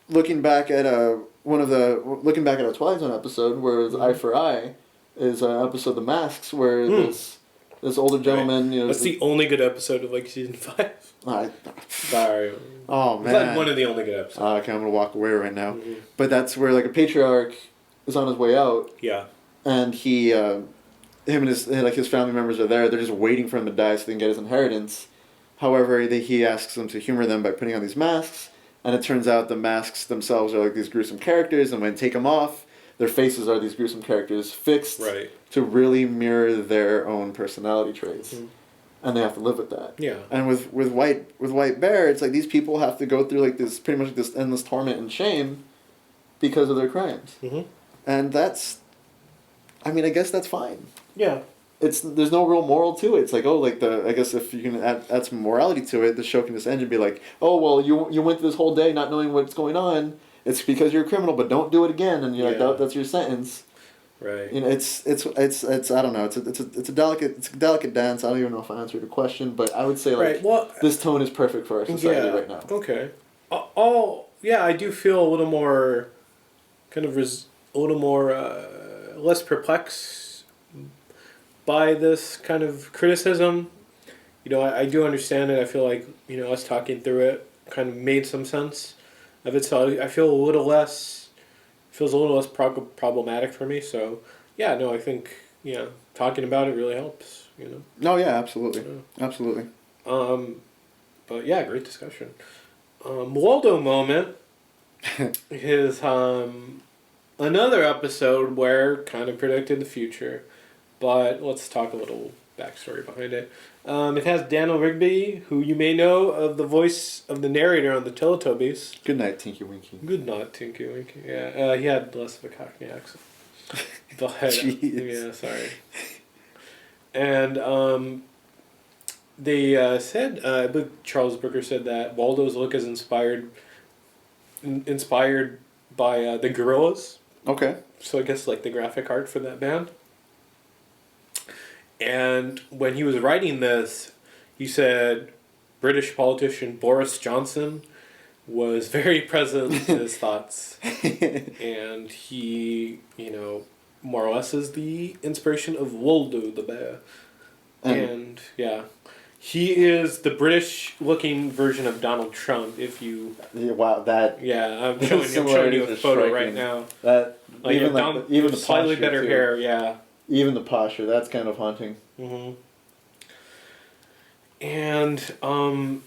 looking back at a Twilight Zone episode where it's eye for eye, is an episode of The Masks where this older gentleman, that's the only good episode of like season 5. Sorry. Oh man. It's like one of the only good episodes. Okay, I'm gonna walk away right now. But that's where like a patriarch is on his way out. Yeah. And he, him and his family members are there. They're just waiting for him to die so they can get his inheritance. However, he asks them to humor them by putting on these masks. And it turns out the masks themselves are like these gruesome characters, and when they take them off, their faces are these gruesome characters fixed to really mirror their own personality traits. And they have to live with that. Yeah. And with White Bear, it's like these people have to go through like this pretty much this endless torment and shame because of their crimes. And that's, I guess that's fine. Yeah. There's no real moral to it. It's like, I guess if you can add some morality to it, the show can just end and be like, oh, well, you went through this whole day not knowing what's going on. It's because you're a criminal, but don't do it again. And you're like, that's your sentence. Right. It's I don't know. It's a delicate dance. I don't even know if I answered the question, but I would say this tone is perfect for our society right now. Okay. I do feel a little more, kind of a little more less perplexed by this kind of criticism. I do understand it. I feel like us talking through it kind of made some sense of it. So I feel a little less. Feels a little less problematic for me. So I think talking about it really helps. No, yeah, absolutely, absolutely. But great discussion. Waldo moment. his another episode where kind of predicted the future, but let's talk a little backstory behind it. It has Daniel Rigby, who you may know of the voice of the narrator on the Teletubbies. Good night, Tinky Winky. Good night, Tinky Winky. Yeah, he had less of a Cockney accent. But, yeah, sorry. And they said, I believe Charles Brooker said that Waldo's look is inspired by the Gorillaz. Okay. So I guess like the graphic art for that band. And when he was writing this, he said British politician Boris Johnson was very present in his thoughts. And he, more or less is the inspiration of Waldo the bear. And yeah. He is the British-looking version of Donald Trump. If you, wow, that I'm showing you a photo right now. That like even the slightly better too. hair, yeah. Even the posture, that's kind of haunting. Mm-hmm. And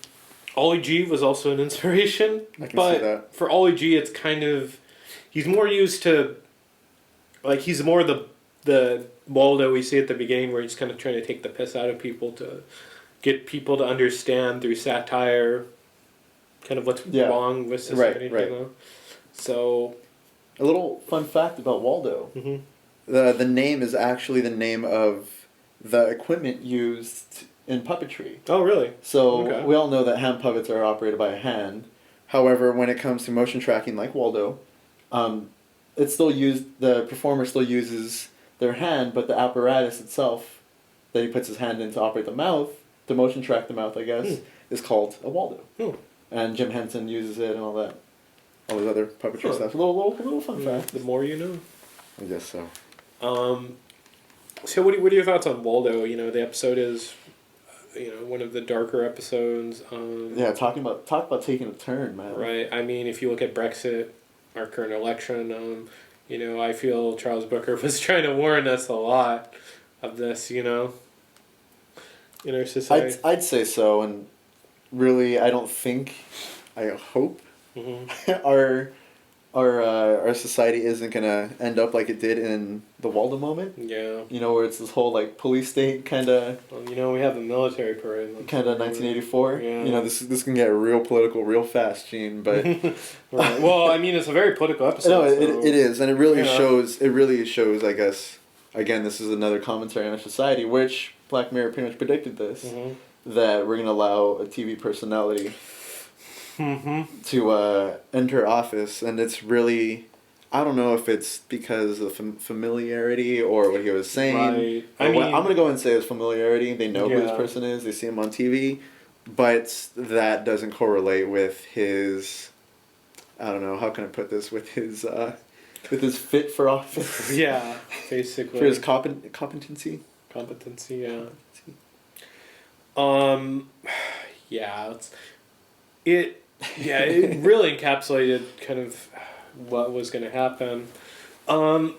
Ollie G was also an inspiration, I can but see that. for Ollie G, it's kind of he's more used to he's more the Waldo we see at the beginning, where he's kind of trying to take the piss out of people to get people to understand through satire kind of what's wrong with society. Right. So, a little fun fact about Waldo. Mm-hmm. The name is actually the name of the equipment used in puppetry. Oh, really? So we all know that hand puppets are operated by a hand. However, when it comes to motion tracking like Waldo, it's still used. The performer still uses their hand, but the apparatus itself that he puts his hand in to operate the mouth, to motion track the mouth, I guess, is called a Waldo. And Jim Henson uses it and all that, all these other puppetry stuff. A little fun fact. The more you know. I guess so. So what are your thoughts on Waldo? The episode is, one of the darker episodes. Talk about taking a turn, man. Right. I mean, if you look at Brexit, our current election, I feel Charles Booker was trying to warn us a lot of this, in our society. I'd say so, and really, I hope our society isn't gonna end up like it did in the Waldo moment. Yeah. Where it's this whole like police state kind of. Well, we have a military parade. Kind of 1984. Yeah. This can get real political real fast, Gene. But. Right. Well, I mean, it's a very political episode. No, it is, and it really shows. It really shows, I guess. Again, this is another commentary on our society, which Black Mirror pretty much predicted this, that we're going to allow a TV personality to enter office, and it's really, I don't know if it's because of familiarity or what he was saying. Right. I'm going to go and say it's familiarity. They know who this person is. They see him on TV, but that doesn't correlate with his, I don't know, how can I put this, with his fit for office. Yeah, basically. For his competency. Competency, yeah. It really encapsulated kind of what was going to happen. Waldo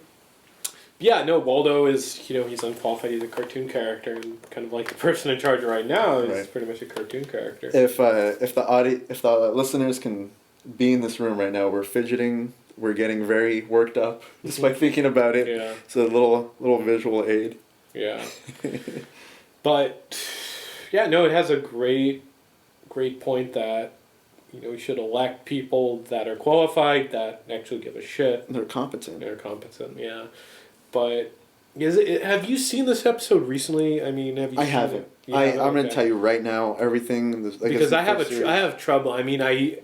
is, he's unqualified. He's a cartoon character, and kind of like the person in charge right now is pretty much a cartoon character. If the listeners can be in this room right now, we're fidgeting. We're getting very worked up just by thinking about it. Yeah. It's a little visual aid. Yeah. But, it has a great point that, we should elect people that are qualified, that actually give a shit. They're competent, yeah. But, have you seen this episode recently? I mean, have you I haven't. I'm going to tell you right now, everything. Because I have trouble. I mean, I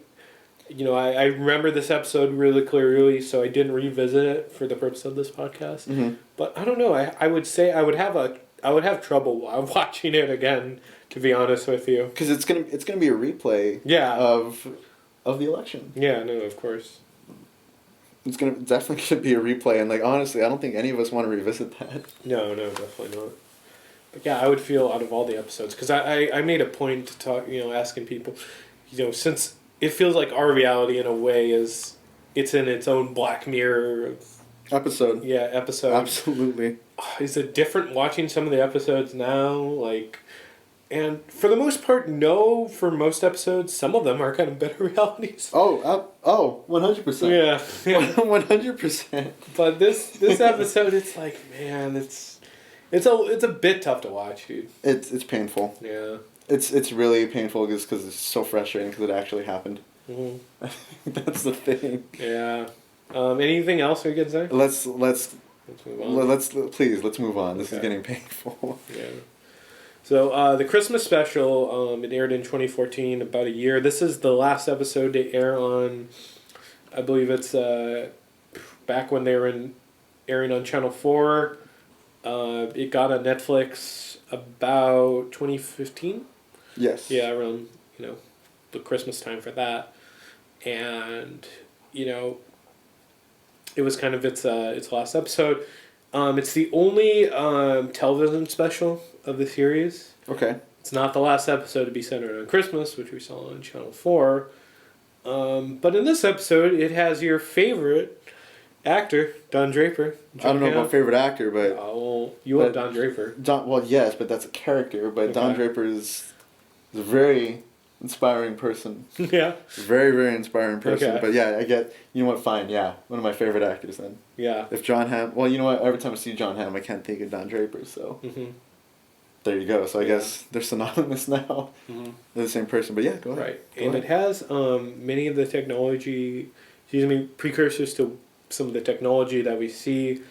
remember this episode really clearly, so I didn't revisit it for the purpose of this podcast. Mm-hmm. But I don't know. I would say I would have trouble watching it again, to be honest with you. Because it's gonna be a replay. Yeah. Of the election. Yeah. No. Of course. It's definitely gonna be a replay, and honestly, I don't think any of us want to revisit that. No, definitely not. But yeah, I would feel out of all the episodes, because I made a point to talk, asking people, since it feels like our reality in a way it's in its own Black Mirror episode. Yeah, episode. Absolutely. Is it different watching some of the episodes now? And for the most part, no. For most episodes, some of them are kind of better realities. 100%. Yeah, yeah. 100%. But this episode, it's like, man, it's a bit tough to watch, dude. It's painful. Yeah. It's really painful just because it's so frustrating because it actually happened. Mm-hmm. I think that's the thing. Yeah. Anything else we could say? Let's move on. please let's move on. This is Okay. getting painful. Yeah. So the Christmas special, it aired in 2014, about a year. This is the last episode to air on, I believe it's back when they were airing on Channel 4. It got on Netflix about 2015. Yes. Yeah, around, the Christmas time for that. And, it was kind of its last episode. It's the only television special of the series. Okay. It's not the last episode to be centered on Christmas, which we saw on Channel 4. But in this episode, it has your favorite actor, Don Draper. I don't know about favorite actor, but... you love Don Draper. Well, yes, but that's a character. But Don Draper is a very inspiring person. Yeah. Very, very inspiring person. Okay. But yeah, I get... You know what? Fine, yeah. One of my favorite actors then. Yeah. If John Hamm... Well, you know what? Every time I see John Hamm, I can't think of Don Draper, so... Mm-hmm. There you go. So I guess they're synonymous now. Mm-hmm. They're the same person. But yeah, go ahead. Right. It has many of the precursors to some of the technology that we see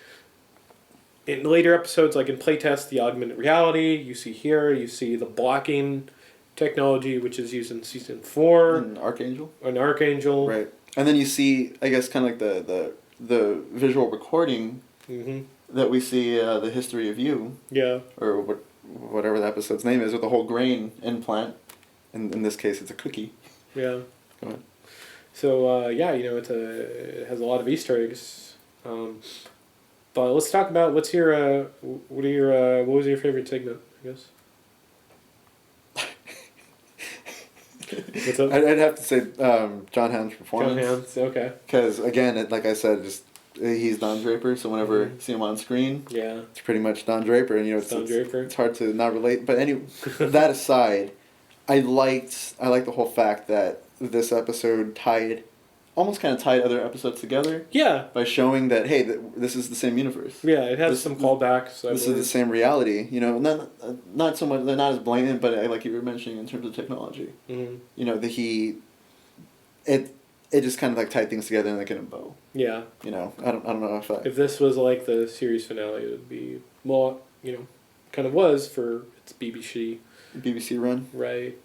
in later episodes, like in Playtest, the augmented reality. You see the blocking technology, which is used in season 4. An Archangel. Right. And then you see, I guess, kind of like the visual recording that we see, the history of you. Yeah. Or whatever the episode's name is, with the whole grain implant. In this case, it's a cookie. Yeah. Go ahead. So it has a lot of Easter eggs. But let's talk about what was your favorite segment, I guess. What's up? I'd have to say John Hamm's performance. John Hamm, okay. Because again, like I said, he's Don Draper, so whenever you see him on screen, it's pretty much Don Draper, and it's hard to not relate. But that aside, I liked the whole fact that this episode almost kind of tied other episodes together. Yeah. By showing that, hey, this is the same universe. Yeah, it has some callbacks. This is the same reality, not so much, they're not as blatant, but like you were mentioning in terms of technology. Mm-hmm. It just kind of like tied things together in like in a bow. Yeah. I don't know if this was like the series finale, it would be, kind of was for its BBC run. Right.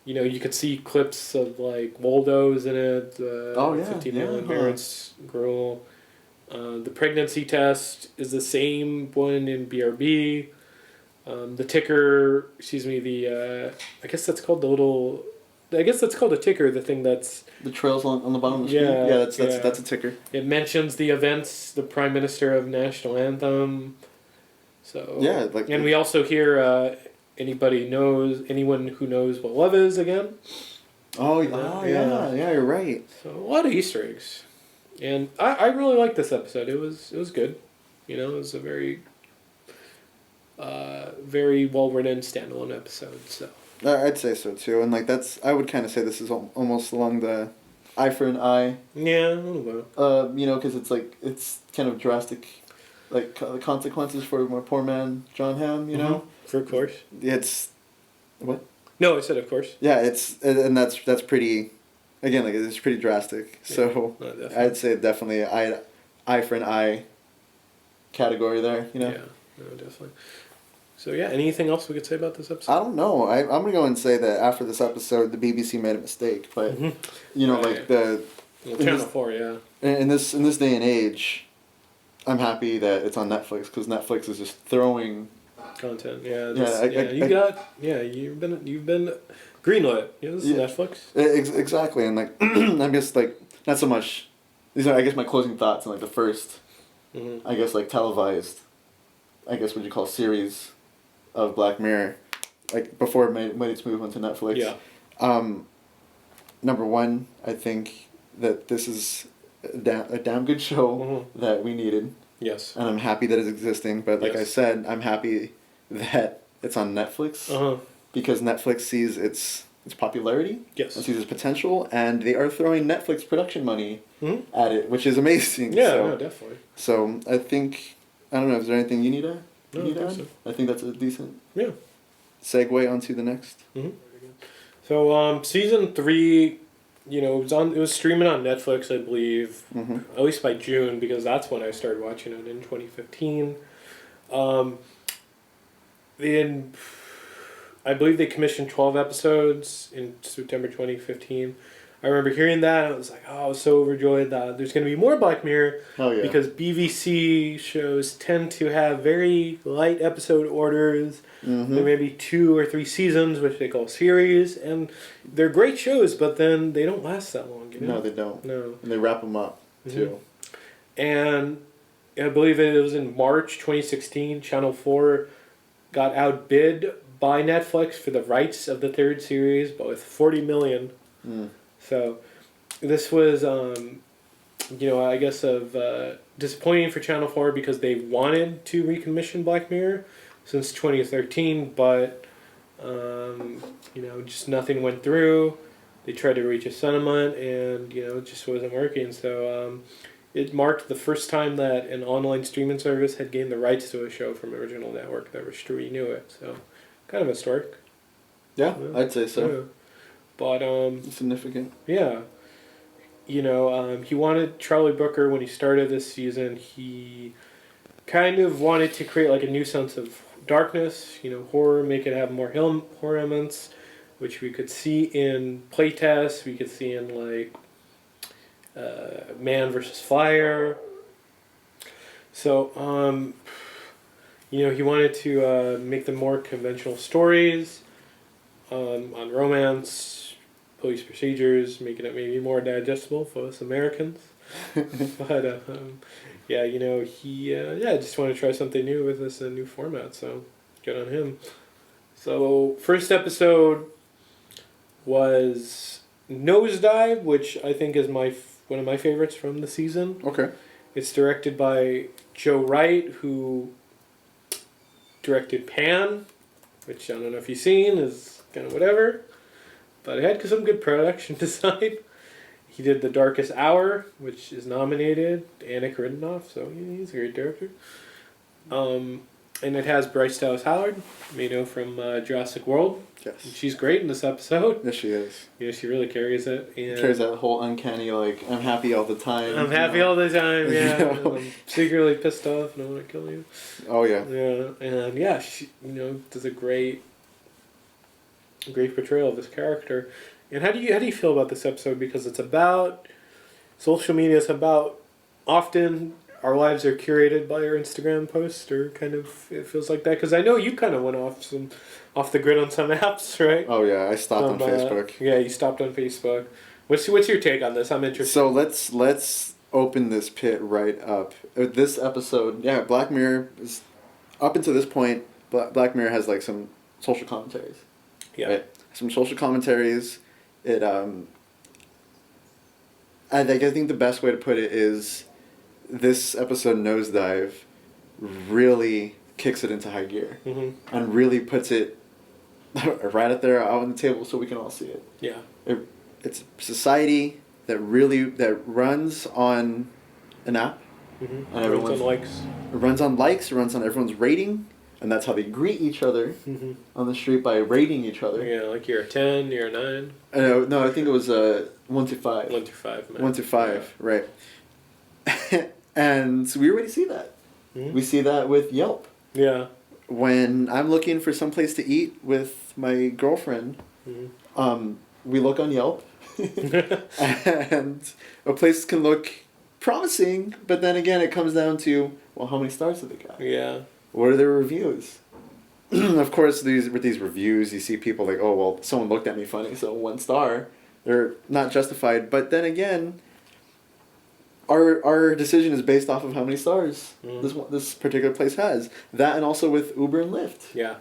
You could see clips of like Waldo's in it. 15 million parents girl. The pregnancy test is the same one in BRB. The ticker, I guess that's called a ticker. The thing that's the trails on the bottom of the screen. Yeah, that's a ticker. It mentions the events, the Prime Minister of National Anthem. So and we also hear. Anyone who knows what love is again? Yeah, you're right. So a lot of Easter eggs, and I really liked this episode. It was good, it was a very very well written standalone episode. So I'd say so too, and I would kind of say this is almost along the eye for an eye. Yeah, a little bit. Because it's kind of drastic, consequences for my poor man John Hamm. Of course. It's what? No, I said of course. Yeah, that's pretty. Again, it's pretty drastic. Yeah, so I'd say definitely eye for an eye category there. Yeah, no, definitely. So anything else we could say about this episode? I don't know. I'm gonna go and say that after this episode, the BBC made a mistake. But Channel 4, yeah. In this day and age, I'm happy that it's on Netflix because Netflix is just throwing content. You've been greenlit. This is Netflix. Exactly, and I'm just not so much. These are, I guess, my closing thoughts on the first, I guess, televised, I guess, what you call series of Black Mirror, before it made its move onto Netflix. Yeah. Number one, I think that this is a damn good show that we needed. Yes. And I'm happy that it's existing, but I said, I'm happy that it's on Netflix. because Netflix sees its popularity, Yes. and sees its potential, and they are throwing Netflix production money Mm-hmm. at it, which is amazing. Yeah, so, no, definitely. So I think, I don't know, is there anything you need to No, I think so. I think that's a decent Yeah. segue onto the next. Mm-hmm. So season 3, it was streaming on Netflix, I believe, Mm-hmm. at least by June, because that's when I started watching it in 2015. I believe they commissioned 12 episodes in September 2015. I remember hearing that, and I was like, oh, I was so overjoyed that there's going to be more Black Mirror. Hell yeah. Because BBC shows tend to have very light episode orders. Mm-hmm. There may be 2 or 3 seasons, which they call series, and they're great shows, but then they don't last that long. No, they don't. No. And they wrap them up, too. And I believe it was in March 2016, Channel 4 got outbid by Netflix for the rights of the 3rd series, but with $40 million. Mm. So this was, I guess, disappointing for Channel 4 because they wanted to recommission Black Mirror since 2013, but, just nothing went through. They tried to reach a settlement, and, it just wasn't working. So it marked the first time that an online streaming service had gained the rights to a show from original network that was to renew it. So kind of historic. Yeah, I'd say so. Yeah. But significant. Yeah. He wanted Charlie Brooker when he started this season. He kind of wanted to create like a new sense of darkness, horror, make it have more horror elements, which we could see in playtests. We could see in like Man vs. Fire. So, he wanted to make them more conventional stories on romance, police procedures, making it maybe more digestible for us Americans. But, he just wanted to try something new with this new format, so good on him. So, first episode was Nosedive, which I think is one of my favorites from the season. Okay. It's directed by Joe Wright, who directed Pan, which I don't know if you've seen, is kind of whatever. But it had some good production design. He did The Darkest Hour, which is nominated, Anna Kareninoff, so he's a great director. And it has Bryce Dallas Howard, from Jurassic World. Yes. She's great in this episode. Yes, she is. She really carries it. And carries that whole uncanny, like, I'm happy all the time. I'm happy all the time, yeah. You know? I'm secretly pissed off and I want to kill you. Oh, yeah. Yeah, and she, does a great portrayal of this character. And how do you feel about this episode? Because it's about social media. It's about often our lives are curated by our Instagram posts, or kind of it feels like that. Because I know you kind of went off the grid on some apps, right? Oh yeah, I stopped on Facebook. Yeah, you stopped on Facebook. What's your take on this? I'm interested. So let's open this pit right up. This episode, yeah, Black Mirror is up until this point. Black Mirror has like some social commentaries. Yeah. Right? Some social commentaries. It I think the best way to put it is this episode Nosedive really kicks it into high gear. Mm-hmm. And really puts it right up there out on the table so we can all see it. Yeah. It's society that runs on an app. Mm-hmm. And runs on likes. It runs on likes, it runs on everyone's rating, and that's how they greet each other on the street, by rating each other. Yeah, like you're a 10, you're a 9. No, I think it was 1 to 5. 1 to 5. Man. 1 to 5, yeah. Right. And so we already see that. Mm-hmm. We see that with Yelp. Yeah. When I'm looking for some place to eat with my girlfriend, we look on Yelp, and a place can look promising, but then again it comes down to, well, how many stars do they got? Yeah. What are their reviews? Of course, with these reviews, you see people like, oh, well, someone looked at me funny, so 1 star. They're not justified. But then again, our decision is based off of how many stars this particular place has. That, and also with Uber and Lyft. Yeah.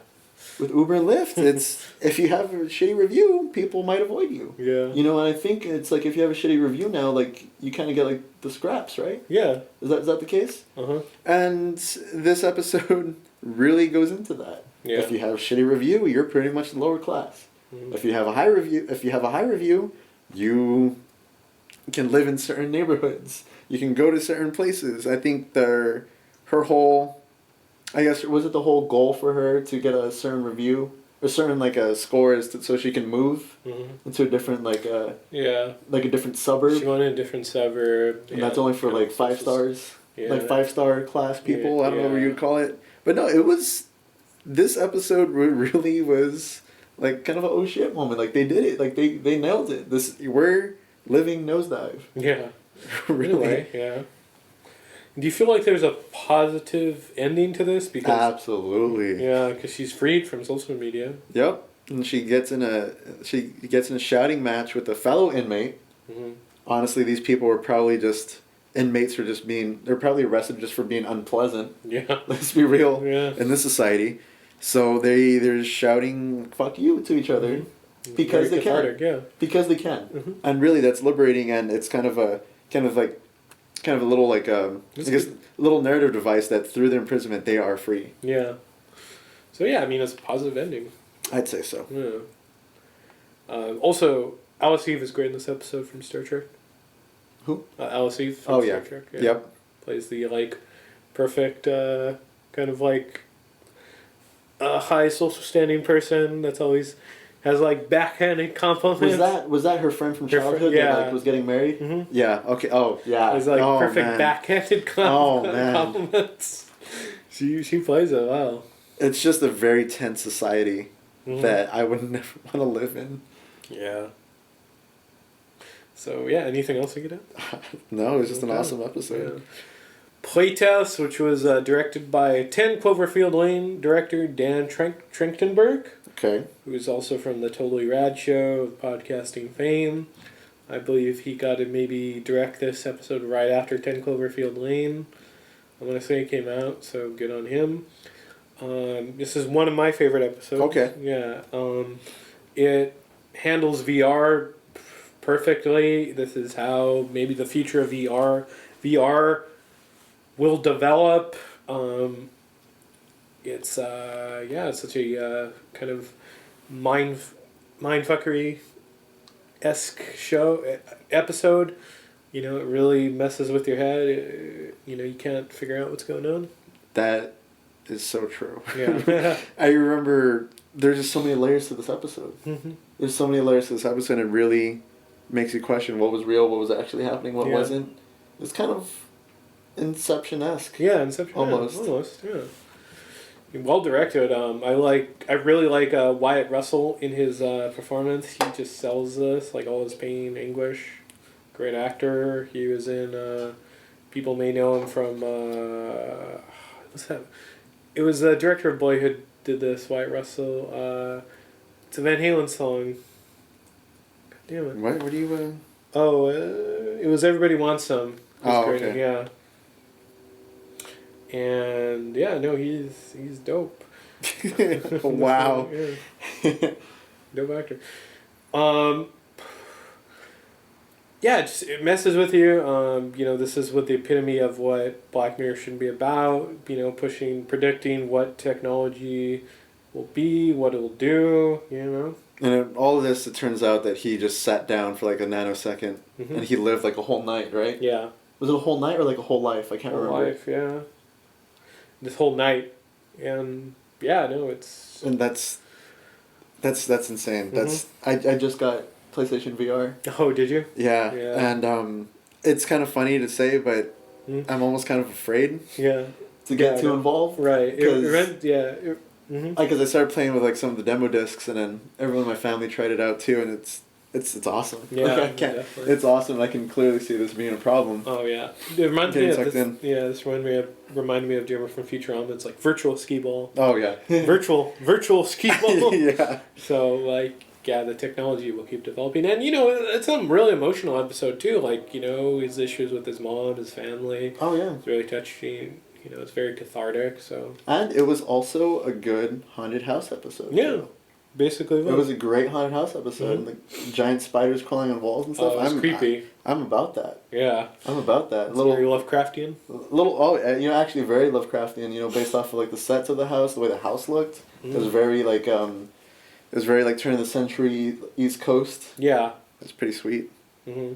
With Uber and Lyft, it's if you have a shitty review, people might avoid you. Yeah. And I think it's like if you have a shitty review now, like you kind of get like the scraps, right? Yeah. Is that the case? Uh-huh. And this episode really goes into that. Yeah. If you have a shitty review, you're pretty much lower class. Mm-hmm. If you have a high review, you can live in certain neighborhoods. You can go to certain places. I think her whole, I guess, was it the whole goal for her to get a certain review, or certain like a score, so she can move into a different like a different suburb. She wanted a different suburb, and that's only for like 5 stars, like 5-star class people. I don't know what you'd call it, but no, it was. This episode really was like kind of a oh shit moment. Like they did it. Like they nailed it. We're living Nosedive. Yeah. Really. Anyway, yeah. Do you feel like there's a positive ending to this? Because absolutely. Yeah, because she's freed from social media. Yep, and she gets in a shouting match with a fellow inmate. Mm-hmm. Honestly, these people were probably just inmates for just being. They're probably arrested just for being unpleasant. Yeah. Let's be real. Yeah. In this society, so they're just shouting "fuck you" to each other. Mm-hmm. Because Very they can. Yeah. Because they can. Mm-hmm. And really that's liberating, and it's kind of a little like I guess little narrative device that through their imprisonment they are free. Yeah. So yeah, I mean it's a positive ending. I'd say so. Yeah. Also, Alice Eve is great in this episode from Star Trek. Who? Alice Eve from Star Trek. Yeah. Yep. Plays the like perfect kind of like a high social standing person that's always has like backhanded compliments. Was that her friend from childhood that like was getting married? Mm-hmm. Yeah. Okay. Oh yeah. It's like perfect backhanded compliments. She plays it well. It's just a very tense society that I would never want to live in. Yeah. So yeah, anything else you could add? No, it was just an awesome episode. Yeah. Playtest, which was directed by 10 Cloverfield Lane director Dan Trachtenberg. Okay. Who's also from the Totally Rad Show of podcasting fame. I believe he got to maybe direct this episode right after 10 Cloverfield Lane. I'm going to say it came out, so good on him. This is one of my favorite episodes. Okay. Yeah. It handles VR perfectly. This is how maybe the future of VR will develop. It's such a kind of mindfuckery-esque episode. You know, it really messes with your head. You can't figure out what's going on. That is so true. Yeah. I remember there's just so many layers to this episode. Mm-hmm. There's so many layers to this episode, and it really makes you question what was real, what was actually happening, what wasn't. It's kind of Inception-esque. Yeah, Inception. Almost. Yeah. Well directed. I really like Wyatt Russell in his performance. He just sells this, like all his pain, anguish. Great actor. He was in. People may know him from. What's that? It was the director of Boyhood did this. Wyatt Russell. It's a Van Halen song. God damn it. What do you? Oh, it was Everybody Wants Some. Okay. Yeah. And yeah, no, he's dope. Wow. Dope actor. Yeah, it messes with you. This is what the epitome of what Black Mirror should be about. Predicting what technology will be, what it will do. And all of this, it turns out that he just sat down for like a nanosecond, and he lived like a whole night, right? Yeah. Was it a whole night or like a whole life? I can't remember. Life, yeah. This whole night, and yeah, no, it's. And that's insane. That's I just got PlayStation VR. Oh, did you? Yeah. And it's kind of funny to say, but I'm almost kind of afraid. Yeah. To get too involved. Right. Because I started playing with like some of the demo discs, and then everyone in my family tried it out too, and it's awesome. Yeah, definitely. It's awesome. I can clearly see this being a problem. Oh yeah, it reminds me of this. In. Yeah, this reminded me of Jeremy from Futurama. It's like virtual skee ball. Oh yeah. virtual skee ball. Yeah. So the technology will keep developing, and it's a really emotional episode too. His issues with his mom, his family. Oh yeah. It's really touching. It's very cathartic. So. And it was also a good haunted house episode. Yeah. basically It was a great haunted house episode, and the giant spiders crawling on walls and stuff. Oh, it was creepy. I'm about that. Yeah. I'm about that. It's very Lovecraftian. Actually very Lovecraftian. Based off of like the sets of the house, the way the house looked. It was very like turn of the century East Coast. Yeah. It's pretty sweet. Mm-hmm.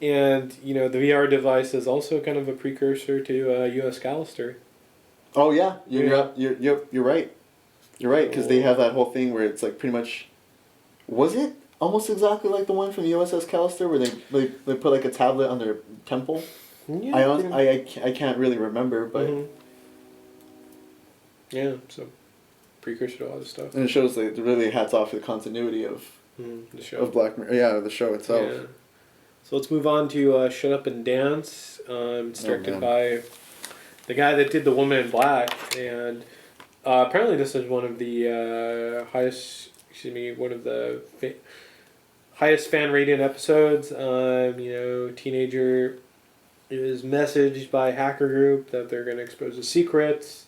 And the VR device is also kind of a precursor to U.S. Callister. Oh yeah, you're right. You're right, because they have that whole thing where it's like pretty much. Was it almost exactly like the one from the USS Callister where they put like a tablet on their temple? Yeah. I can't really remember, but. Mm-hmm. Yeah, so precursor to all this stuff. And it shows like really hats off to the continuity of the show. Of Black Mirror. Yeah, the show itself. Yeah. So let's move on to Shut Up and Dance. It's directed by the guy that did The Woman in Black, and apparently this is one of the highest fan rated episodes. Teenager is messaged by a hacker group that they're going to expose his secrets.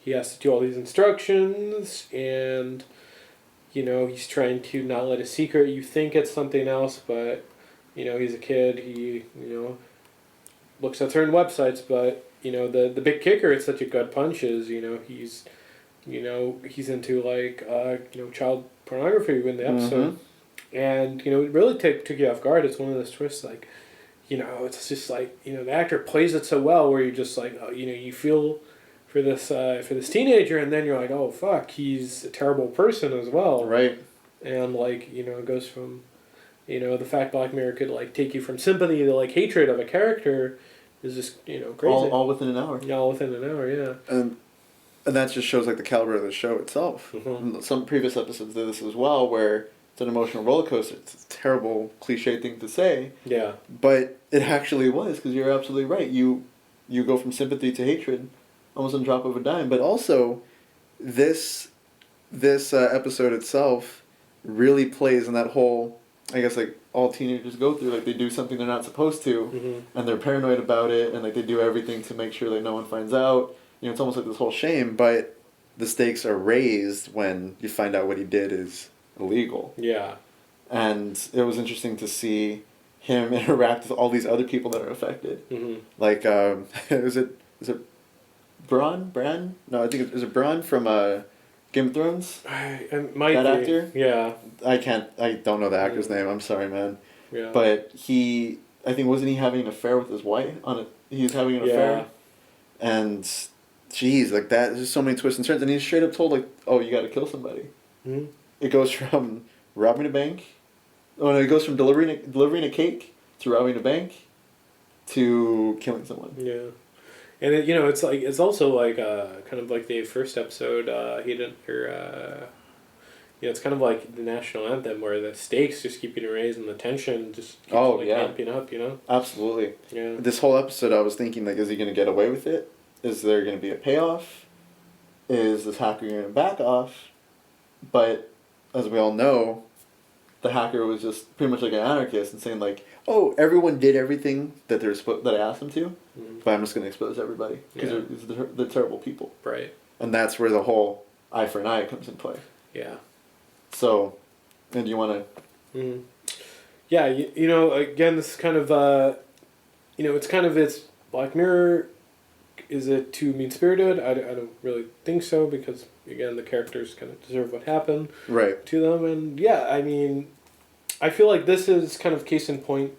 He has to do all these instructions, and he's trying to not let a secret. You think it's something else, but he's a kid. He looks at certain websites, but the big kicker, it's such a gut punch, is he's into like child pornography in the episode, and it really took you off guard. It's one of those twists, like it's just like the actor plays it so well, where you're just like you feel for this teenager, and then you're like, oh fuck, he's a terrible person as well, right? And like it goes from the fact Black Mirror could like take you from sympathy to like hatred of a character is just crazy. All within an hour. Yeah, all within an hour. Yeah. And that just shows like the caliber of the show itself. Mm-hmm. Some previous episodes did this as well, where it's an emotional roller coaster. It's a terrible cliche thing to say. Yeah. But it actually was, because you're absolutely right. You go from sympathy to hatred, almost on the drop of a dime. But also, this episode itself really plays in that whole, I guess, like all teenagers go through, like they do something they're not supposed to, and they're paranoid about it, and like they do everything to make sure that no one finds out. It's almost like this whole shame, but the stakes are raised when you find out what he did is illegal. Yeah. And it was interesting to see him interact with all these other people that are affected. Mm-hmm. Like, is it Bran? No, I think is it Bran from Game of Thrones? It might that be. actor? Yeah. I don't know the actor's name. I'm sorry, man. Yeah. But I think wasn't he having an affair with his wife he was having an affair? And jeez, like that, there's just so many twists and turns, and he's straight up told like, oh, you gotta kill somebody. Mm-hmm. It goes from robbing a bank, it goes from delivering a cake to robbing a bank to killing someone. Yeah. And it's also like kind of like the first episode. It's kind of like the national anthem, where the stakes just keep getting raised and the tension just keeps amping up. Absolutely. Yeah. This whole episode, I was thinking like, is he gonna get away with it? Is there gonna be a payoff? Is this hacker gonna back off? But as we all know, the hacker was just pretty much like an anarchist and saying like, oh, everyone did everything that that I asked them to, but I'm just going to expose everybody because they're terrible people. Right. And that's where the whole eye for an eye comes in play. Yeah. So, and do you want to... Mm-hmm. Yeah, again, this is kind of, it's Black Mirror. Is it too mean-spirited? I don't really think so, because, again, the characters kind of deserve what happened to them. And, yeah, I mean, I feel like this is kind of case in point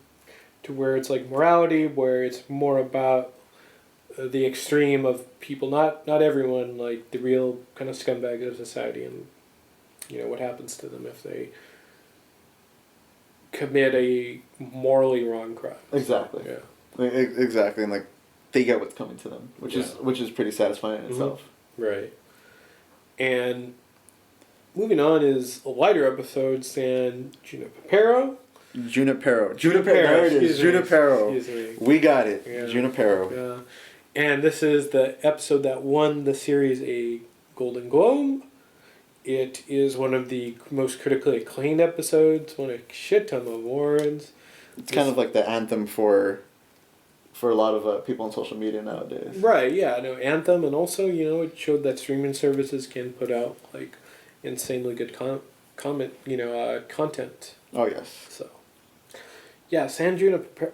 to where it's like morality, where it's more about the extreme of people, not everyone, like the real kind of scumbag of society, and, what happens to them if they commit a morally wrong crime. Exactly. Yeah. Exactly, and, like, they get what's coming to them, which is pretty satisfying in itself. Right. And moving on is lighter episodes and Junipero. There it is. Junipero. We got it. Yeah. Junipero. Yeah. And this is the episode that won the series a Golden Globe. It is one of the most critically acclaimed episodes, won a shit ton of awards. It's kind of like the anthem for a lot of people on social media nowadays. Right, yeah. No, anthem, and also, it showed that streaming services can put out, like, insanely good content. Oh yes. So, yeah, San Junipero.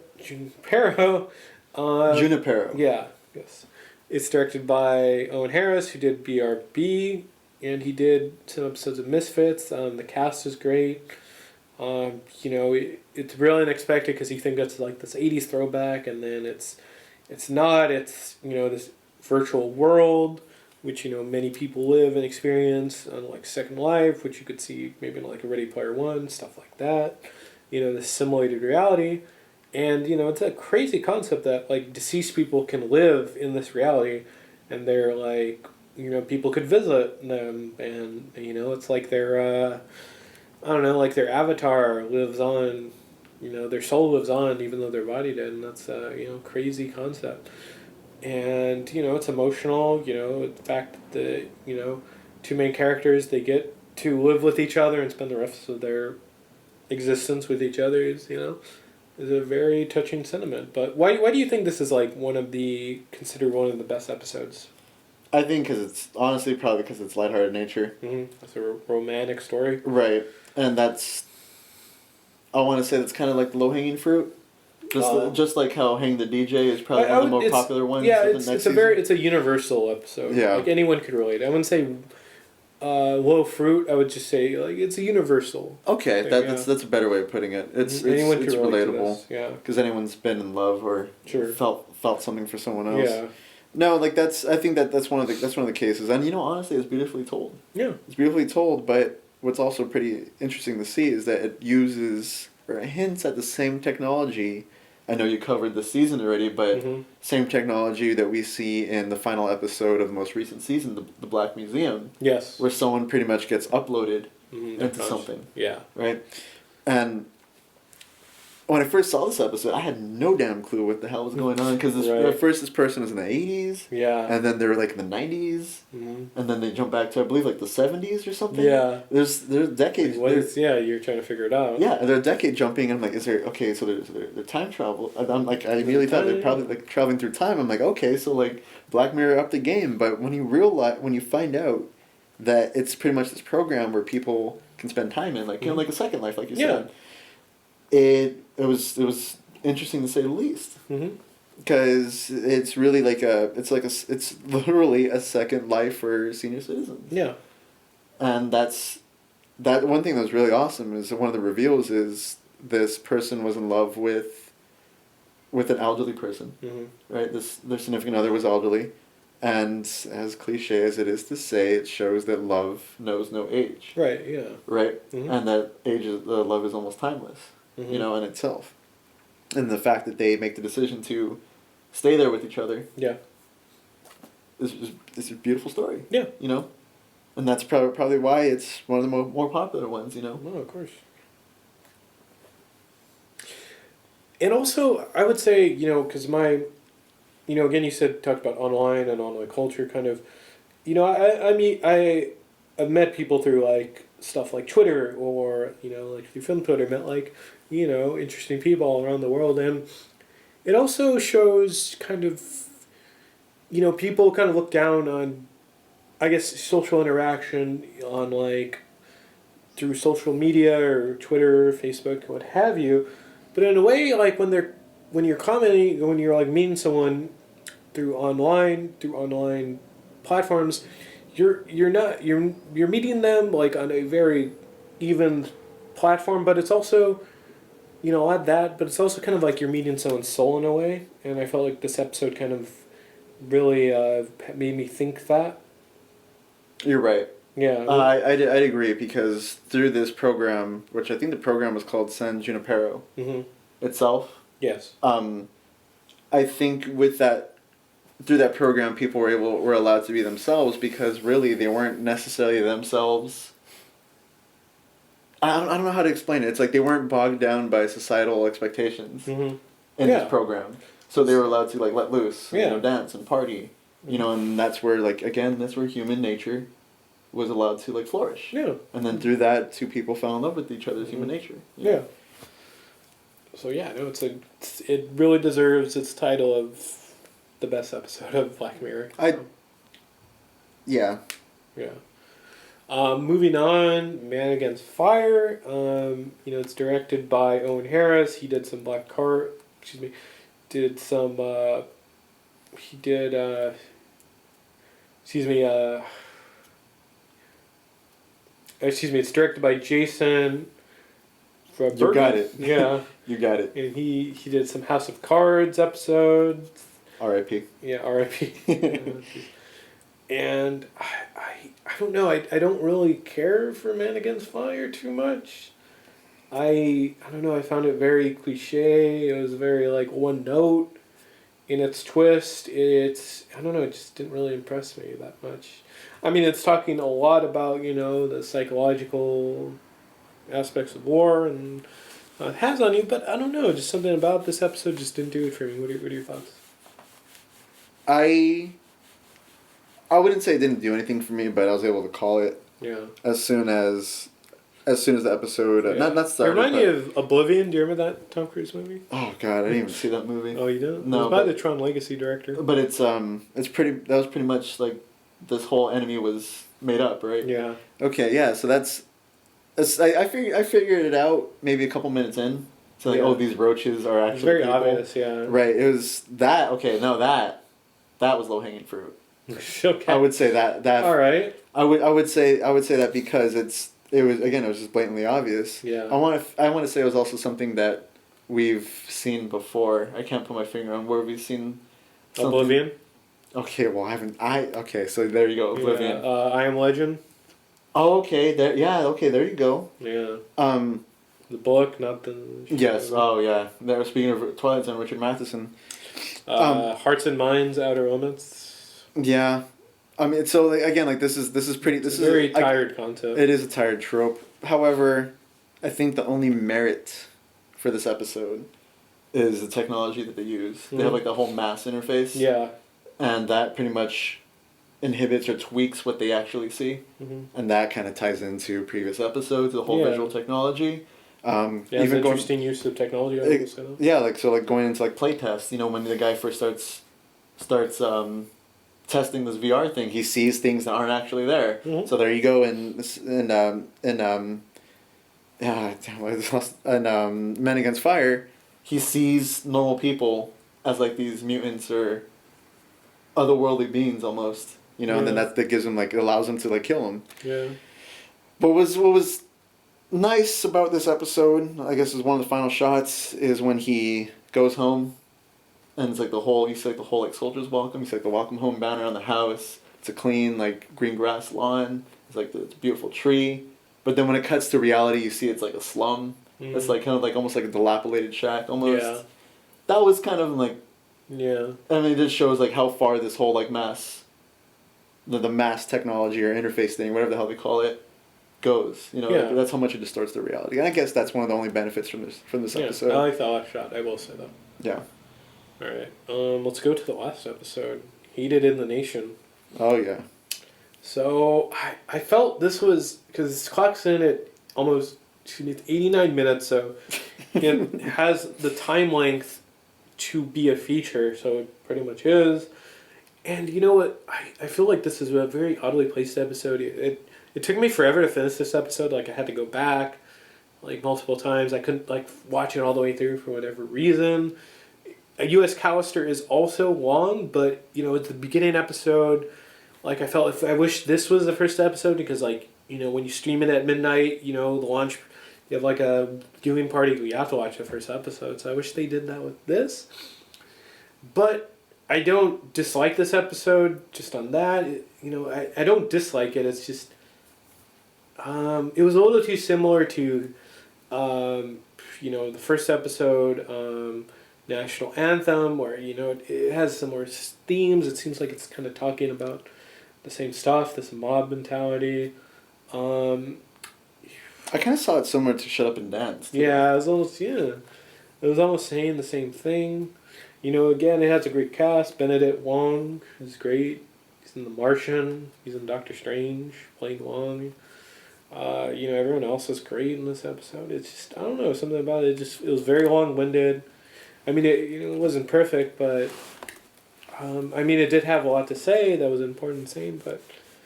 Junipero. Yeah, yes. It's directed by Owen Harris, who did BRB, and he did some episodes of Misfits. The cast is great. It's really unexpected because you think it's like this '80s throwback, and then it's not. It's this virtual world, which many people live and experience on like Second Life, which you could see maybe in like a Ready Player One, stuff like that. This simulated reality. And, it's a crazy concept that, like, deceased people can live in this reality, and they're, like, people could visit them, and, it's like their, I don't know, like their avatar lives on, their soul lives on even though their body did, and that's a, crazy concept. And, it's emotional, the fact that, two main characters, they get to live with each other and spend the rest of their existence with each other is a very touching sentiment. But why do you think this is like considered one of the best episodes? I think because it's honestly probably because it's lighthearted nature. Mm-hmm. It's a romantic story. Right, and I want to say that's kind of like the low hanging fruit. Just like how Hang the DJ is probably one of the more popular ones. Yeah, it's a universal episode. Yeah, like anyone could relate. I wouldn't say low fruit. I would just say like it's a universal. Okay, thing, that's a better way of putting it. It's relatable. Yeah, because anyone's been in love or felt something for someone else. Yeah. No, like I think that's one of the cases, and honestly, it's beautifully told. Yeah, it's beautifully told. But what's also pretty interesting to see is that it uses or hints at the same technology. I know you covered this season already, but same technology that we see in the final episode of the most recent season, the Black Museum. Yes. Where someone pretty much gets uploaded into something. Yeah. Right? And when I first saw this episode, I had no damn clue what the hell was going on, because at first this person was in the 80s. Yeah. And then they were like in the 90s. And then they jump back to, I believe, like the 70s or something. Yeah. There's decades. You're trying to figure it out. Yeah, they're decade jumping, and I'm like, so they're time travel. I'm like, I immediately thought they're probably like traveling through time. I'm like, okay, so like Black Mirror upped the game. But when you find out that it's pretty much this program where people can spend time in, like like a Second Life, like you said, it was interesting to say the least. Because it's really it's literally a second life for senior citizens. Yeah. And that one thing that was really awesome is one of the reveals is this person was in love with an elderly person. Right? Their significant other was elderly, and as cliche as it is to say, it shows that love knows no age. Right. Yeah. Right. And that love is almost timeless. In itself. And the fact that they make the decision to stay there with each other. Yeah. It's a beautiful story. Yeah. And that's probably why it's one of the more popular ones, No, of course. And also, I would say, because again, you talked about online and online culture kind of, I've met people through, like, stuff like Twitter or, like through film Twitter, met, like, interesting people all around the world. And it also shows kind of, people kind of look down on, I guess, social interaction on, like, through social media or Twitter, Facebook, what have you. But in a way, like, when you're commenting, when you're, like, meeting someone through online platforms, you're meeting them, like, on a very even platform, but it's also, but it's also kind of like you're meeting someone's soul in a way. And I felt like this episode kind of really made me think that. You're right. Yeah. I'd agree, because through this program, which I think the program was called San Junipero itself. Yes. I think through that program, people were allowed to be themselves, because really they weren't necessarily themselves. I don't know how to explain it. It's like they weren't bogged down by societal expectations in this program. So they were allowed to, like, let loose, dance and party, and that's where, like, again, that's where human nature was allowed to, like, flourish. Yeah. And then through that, two people fell in love with each other's human nature. Yeah. So yeah, no, it really deserves its title of the best episode of Black Mirror. Yeah. Yeah. Moving on, Man Against Fire. It's directed by Owen Harris. He did some Black Car. Excuse me. Did some. He did. Excuse me. Excuse me. It's directed by Jason. You got it. Yeah. You got it. And he did some House of Cards episodes. R.I.P. Yeah, R.I.P. And I don't know. I don't really care for Man Against Fire too much. I don't know. I found it very cliche. It was very like one note in its twist. I don't know. It just didn't really impress me that much. I mean, it's talking a lot about the psychological aspects of war and it has on you, but I don't know. Just something about this episode just didn't do it for me. What are your thoughts? I wouldn't say it didn't do anything for me, but I was able to call it. Yeah. As soon as the episode not started. It reminded me of Oblivion. Do you remember that Tom Cruise movie? Oh God, I didn't even see that movie. Oh, you don't? No, it was by the Tron Legacy director. But it's pretty. That was pretty much like this whole enemy was made up, right? Yeah. Okay, yeah. So I figured it out maybe a couple minutes in. So like, these roaches are actually it's very people. obvious, yeah. Right. It was that. Okay, no, that was low hanging fruit. Okay. I would say that. All right. I would say that because it was just blatantly obvious. Yeah. I want to say it was also something that we've seen before. I can't put my finger on where we've seen something. Oblivion. Okay, well okay, so there you go, Oblivion. Yeah. I Am Legend. Oh, okay, there you go. Yeah. The book, not the. Yes. Oh, yeah. There. Speaking of Twilight Zone, Richard Matheson. Hearts and Minds, Outer Limits. Yeah, I mean, so again, this is pretty. This is a very tired concept. It is a tired trope. However, I think the only merit for this episode is the technology that they use. Mm-hmm. They have the whole mass interface. Yeah. And that pretty much inhibits or tweaks what they actually see, and that kind of ties into previous episodes. The whole visual technology. Even interesting use of technology. I will say that. Yeah, going into playtests. When the guy first starts testing this VR thing, he sees things that aren't actually there. Mm-hmm. So there you go, and Men Against Fire, he sees normal people as these mutants or otherworldly beings almost. And then that gives him it allows him to kill him. Yeah. What was nice about this episode, I guess, is one of the final shots is when he goes home. And it's you see the whole soldier's welcome. You see the welcome home banner on the house. It's a clean green grass lawn. It's it's a beautiful tree. But then when it cuts to reality, you see it's a slum. Mm. It's kind of almost a dilapidated shack almost. Yeah. That was kind of yeah. I mean, it just shows how far this whole mass, the mass technology or interface thing, whatever the hell they call it, goes. That's how much it distorts the reality. And I guess that's one of the only benefits from this episode. I like the last shot. I will say that. Yeah. All right. Let's go to the last episode. Heated in the Nation. Oh, yeah. So, I felt this was... Because it clocks in at almost 89 minutes, so it has the time length to be a feature, so it pretty much is. And you know what? I feel like this is a very oddly placed episode. It took me forever to finish this episode. I had to go back, multiple times. I couldn't, watch it all the way through for whatever reason. U.S. Callister is also long, but, at the beginning episode, I felt I wish this was the first episode because, when you stream it at midnight, the launch, you have, a viewing party, you have to watch the first episode. So I wish they did that with this. But I don't dislike this episode just on that. I don't dislike it. It's just, it was a little too similar to, the first episode, National Anthem, where it has similar themes. It seems like it's kind of talking about the same stuff, this mob mentality. I kind of saw it similar to Shut Up and Dance. Yeah, it was almost saying the same thing. Again, it has a great cast. Benedict Wong is great. He's in The Martian. He's in Doctor Strange, playing Wong. Everyone else is great in this episode. It's just, I don't know, something about it. It was very long-winded. I mean, it wasn't perfect, but, it did have a lot to say that was important to say, but...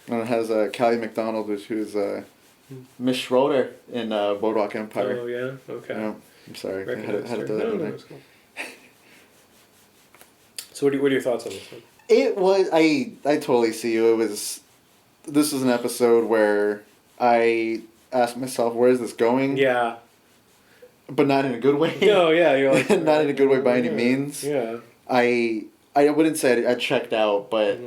And it has Callie McDonald, who's Miss Schroeder in Boardwalk Empire. Oh yeah. Okay. Yeah, I'm sorry. I had Recognized to her. throw that No, in no, there. it's cool. So what are your thoughts on this one? It was I totally see you. This was an episode where I asked myself, where is this going? Yeah. But not in a good way. No, yeah, you're like not in a good way by any means. Yeah. I wouldn't say I checked out, but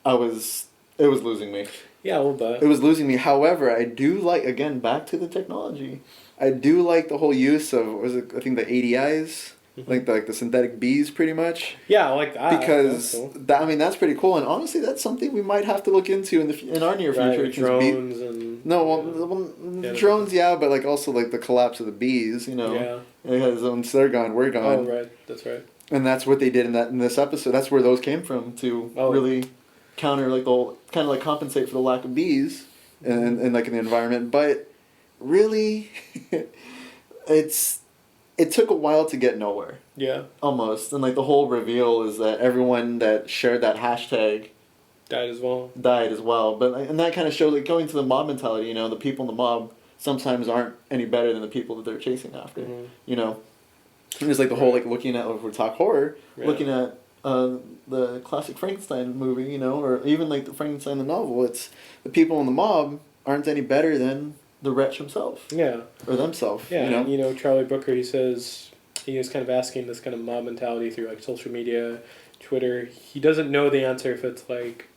it was losing me. Yeah, a little bit. It was losing me. However, I do like, again, back to the technology. I do like the whole use of, I think the ADIs, like the synthetic bees, pretty much. Yeah, I like that. Because that's cool. that's pretty cool, and honestly, that's something we might have to look into in our near future. Right, drones and Drones, yeah, but like also like the collapse of the bees. Yeah. Because once they're gone, we're gone. Oh right, that's right. And that's what they did in this episode. That's where those came from to really counter like the whole, kind of like compensate for the lack of bees and like in the environment. But really, it took a while to get nowhere. Yeah. Almost. And like the whole reveal is that everyone that shared that hashtag died as well. But and that kind of shows, like, going to the mob mentality, the people in the mob sometimes aren't any better than the people that they're chasing after. And it's like the whole, like, looking at, if we talk horror, looking at the classic Frankenstein movie, or even like the Frankenstein the novel, it's the people in the mob aren't any better than the wretch himself. Yeah. Or themselves. Yeah, and, Charlie Brooker, he says he is kind of asking this kind of mob mentality through like social media, Twitter. He doesn't know the answer if it's like,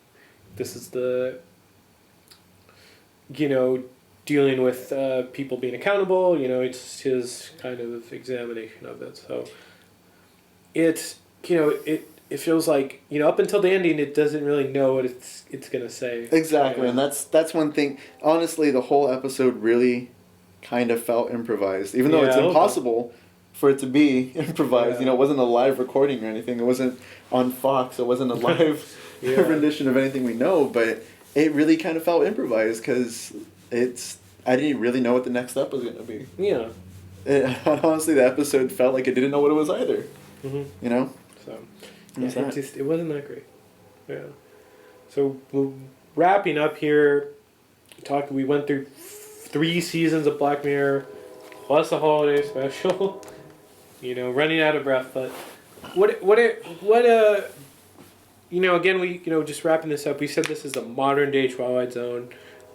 this is the, dealing with people being accountable, it's his kind of examination of it. So it's, it feels like, up until the ending, it doesn't really know what it's going to say. Exactly, and that's one thing. Honestly, the whole episode really kind of felt improvised, even though it's impossible for it to be improvised. It wasn't a live recording or anything. It wasn't on Fox. It wasn't a live rendition of anything we know, but it really kind of felt improvised because I didn't really know what the next step was going to be. Yeah. Honestly, the episode felt like it didn't know what it was either. So, it wasn't that great. Yeah. So, wrapping up here, we went through 3 seasons of Black Mirror, plus a holiday special. Running out of breath, but again, we, just wrapping this up, we said this is the modern day Twilight Zone.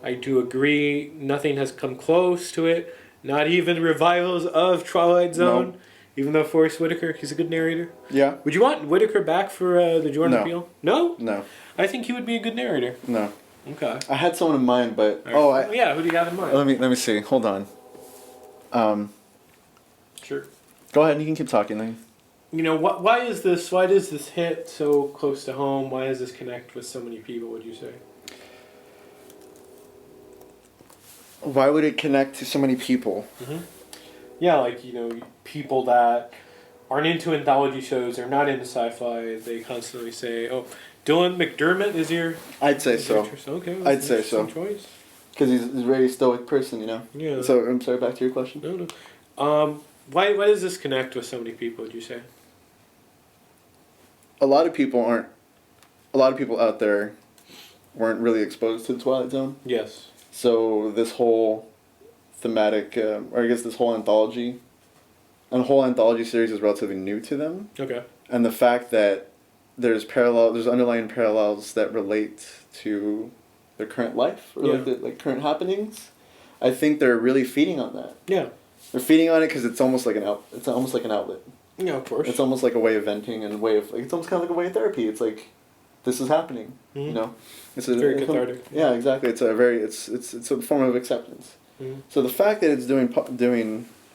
I do agree, nothing has come close to it. Not even revivals of Twilight Zone. Nope. Even though Forrest Whitaker, he's a good narrator. Yeah. Would you want Whitaker back for the Jordan Peele? No? No. I think he would be a good narrator. No. Okay. I had someone in mind, but... Right. Who do you have in mind? Let me see. Hold on. Sure. Go ahead, you can keep talking then. Why does this hit so close to home? Why does this connect with so many people, would you say? Why would it connect to so many people? Yeah, like, people that aren't into anthology shows, they're not into sci-fi, they constantly say, oh, Dylan McDermott is your... I'd say so. Okay, I'd say so. Choice. Because he's a very stoic person, Yeah. So, I'm sorry, back to your question. No. Why does this connect with so many people, would you say? A lot of people out there weren't really exposed to the Twilight Zone. Yes. So this whole thematic, or I guess this whole anthology series is relatively new to them. Okay. And the fact that there's underlying parallels that relate to their current life or like current happenings, I think they're really feeding on that. Yeah. They're feeding on it because it's almost like an outlet. Yeah, of course. It's almost like a way of venting and it's almost kind of like a way of therapy. It's like, this is happening. It's very cathartic. Yeah, exactly. It's a form of acceptance. So the fact that it's doing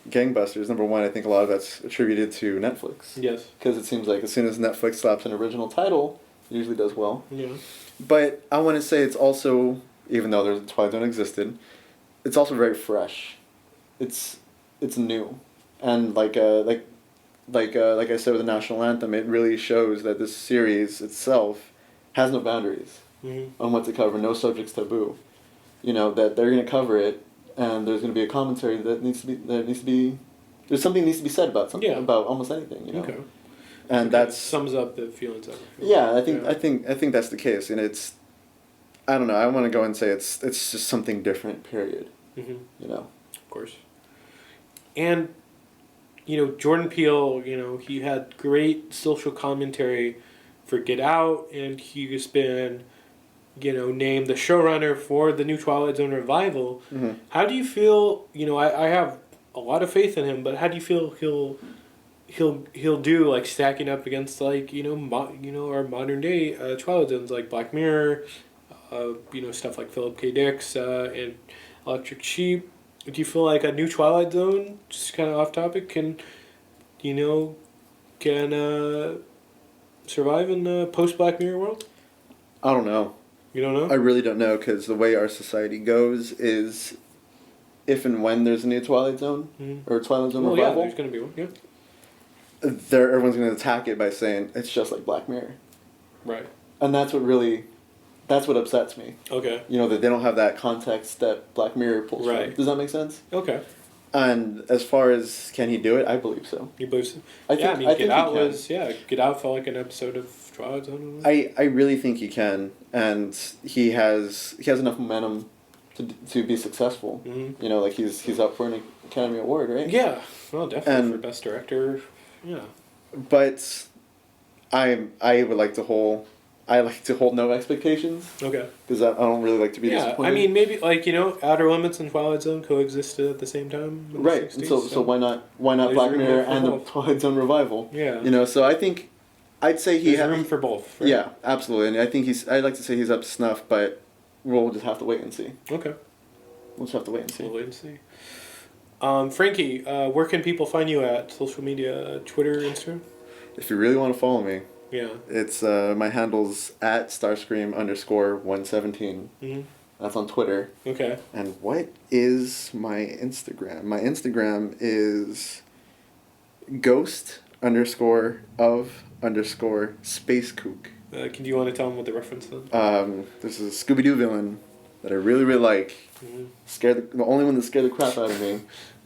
gangbusters, number one, I think a lot of that's attributed to Netflix. Yes. Because it seems like as soon as Netflix slaps an original title, it usually does well. Yeah. But I want to say it's also, even though there's Twilight Zone existed, it's also very fresh. It's new, and like I said with the national anthem, it really shows that this series itself has no boundaries on what to cover, no subjects taboo. That they're going to cover it, and there's going to be a commentary that needs to be there's something needs to be said about something about almost anything. Okay. And that sums up the feelings of it. Yeah, I think that's the case, and I don't know. I want to go and say it's just something different. Period. Mm-hmm. You know. Of course. And, Jordan Peele, he had great social commentary for Get Out, and he's been, named the showrunner for the new Twilight Zone revival. Mm-hmm. How do you feel? I have a lot of faith in him, but how do you feel he'll do, like, stacking up against, like, our modern day Twilight Zones like Black Mirror, stuff like Philip K. Dick's and Electric Sheep. Do you feel like a new Twilight Zone, just kind of off topic, can survive in the post Black Mirror world? I don't know. You don't know? I really don't know, because the way our society goes is, if and when there's a new Twilight Zone or Twilight Zone revival, yeah, there's gonna be one. Yeah. Everyone's gonna attack it by saying it's just like Black Mirror. Right. And that's what upsets me. Okay. That they don't have that context that Black Mirror pulls Right. from. Does that make sense? Okay. And as far as can he do it, I believe so. You believe so? I think Get Out he can. was Get Out felt like an episode of Twilight Zone. I really think he can, and he has enough momentum to be successful. Mm-hmm. Like he's up for an Academy Award, right? Yeah. Well, definitely And- for Best Director. Yeah. But I like to hold no expectations, Okay. because I don't really like to be Yeah, disappointed. I mean, maybe, like, Outer Limits and Twilight Zone coexisted at the same time in the right. 60s, So why not There's Black room Mirror for and the both. Twilight Zone revival? Yeah. So I think I'd say he There's room for both. Right? Yeah, absolutely. And I think I'd like to say he's up to snuff, but we'll just have to wait and see. Okay. We'll just have to wait and see. We'll wait and see. Frankie, where can people find you at social media? Twitter, Instagram? If you really want to follow me, Yeah. it's my handle's at Starscream_117. Mm-hmm. That's on Twitter. Okay. And what is my Instagram? My Instagram is ghost_of_spacekook. Do you want to tell them what the reference is? This is a Scooby-Doo villain that I really, really like. Mm-hmm. The only one that scared the crap out of me.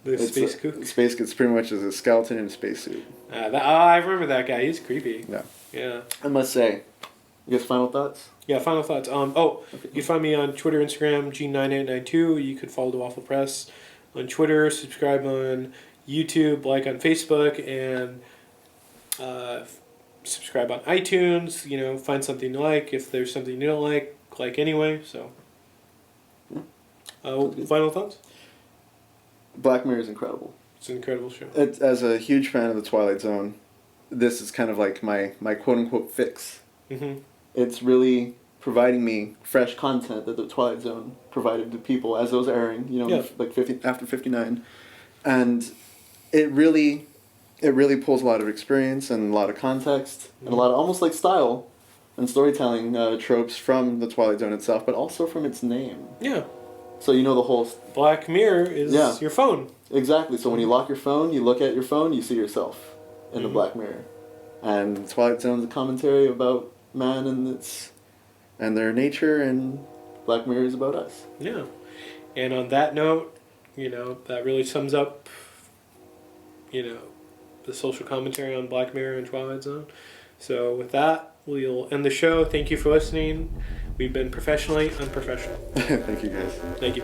The Space Kook? Space Kook's pretty much is a skeleton in a spacesuit. I remember that guy. He's creepy. Yeah. Yeah. I must say, you guys final thoughts? Yeah, final thoughts. You can find me on Twitter, Instagram, G9892. You could follow the Waffle Press on Twitter, subscribe on YouTube, like on Facebook, and subscribe on iTunes. Find something you like. If there's something you don't like anyway. So, final thoughts? Black Mirror is incredible. It's an incredible show. As a huge fan of the Twilight Zone, this is kind of like my quote-unquote fix. Mm-hmm. It's really providing me fresh content that the Twilight Zone provided to people as it was airing, like after 59. And it really pulls a lot of experience and a lot of context and a lot of almost like style and storytelling tropes from the Twilight Zone itself, but also from its name. Yeah. So the whole... Black Mirror is your phone. Exactly. So when you lock your phone, you look at your phone, you see yourself in the Black Mirror. And Twilight Zone's a commentary about man and their nature, and Black Mirror is about us. Yeah. And on that note, that really sums up, the social commentary on Black Mirror and Twilight Zone. So with that, we'll end the show. Thank you for listening. We've been professionally unprofessional. Thank you, guys. Thank you.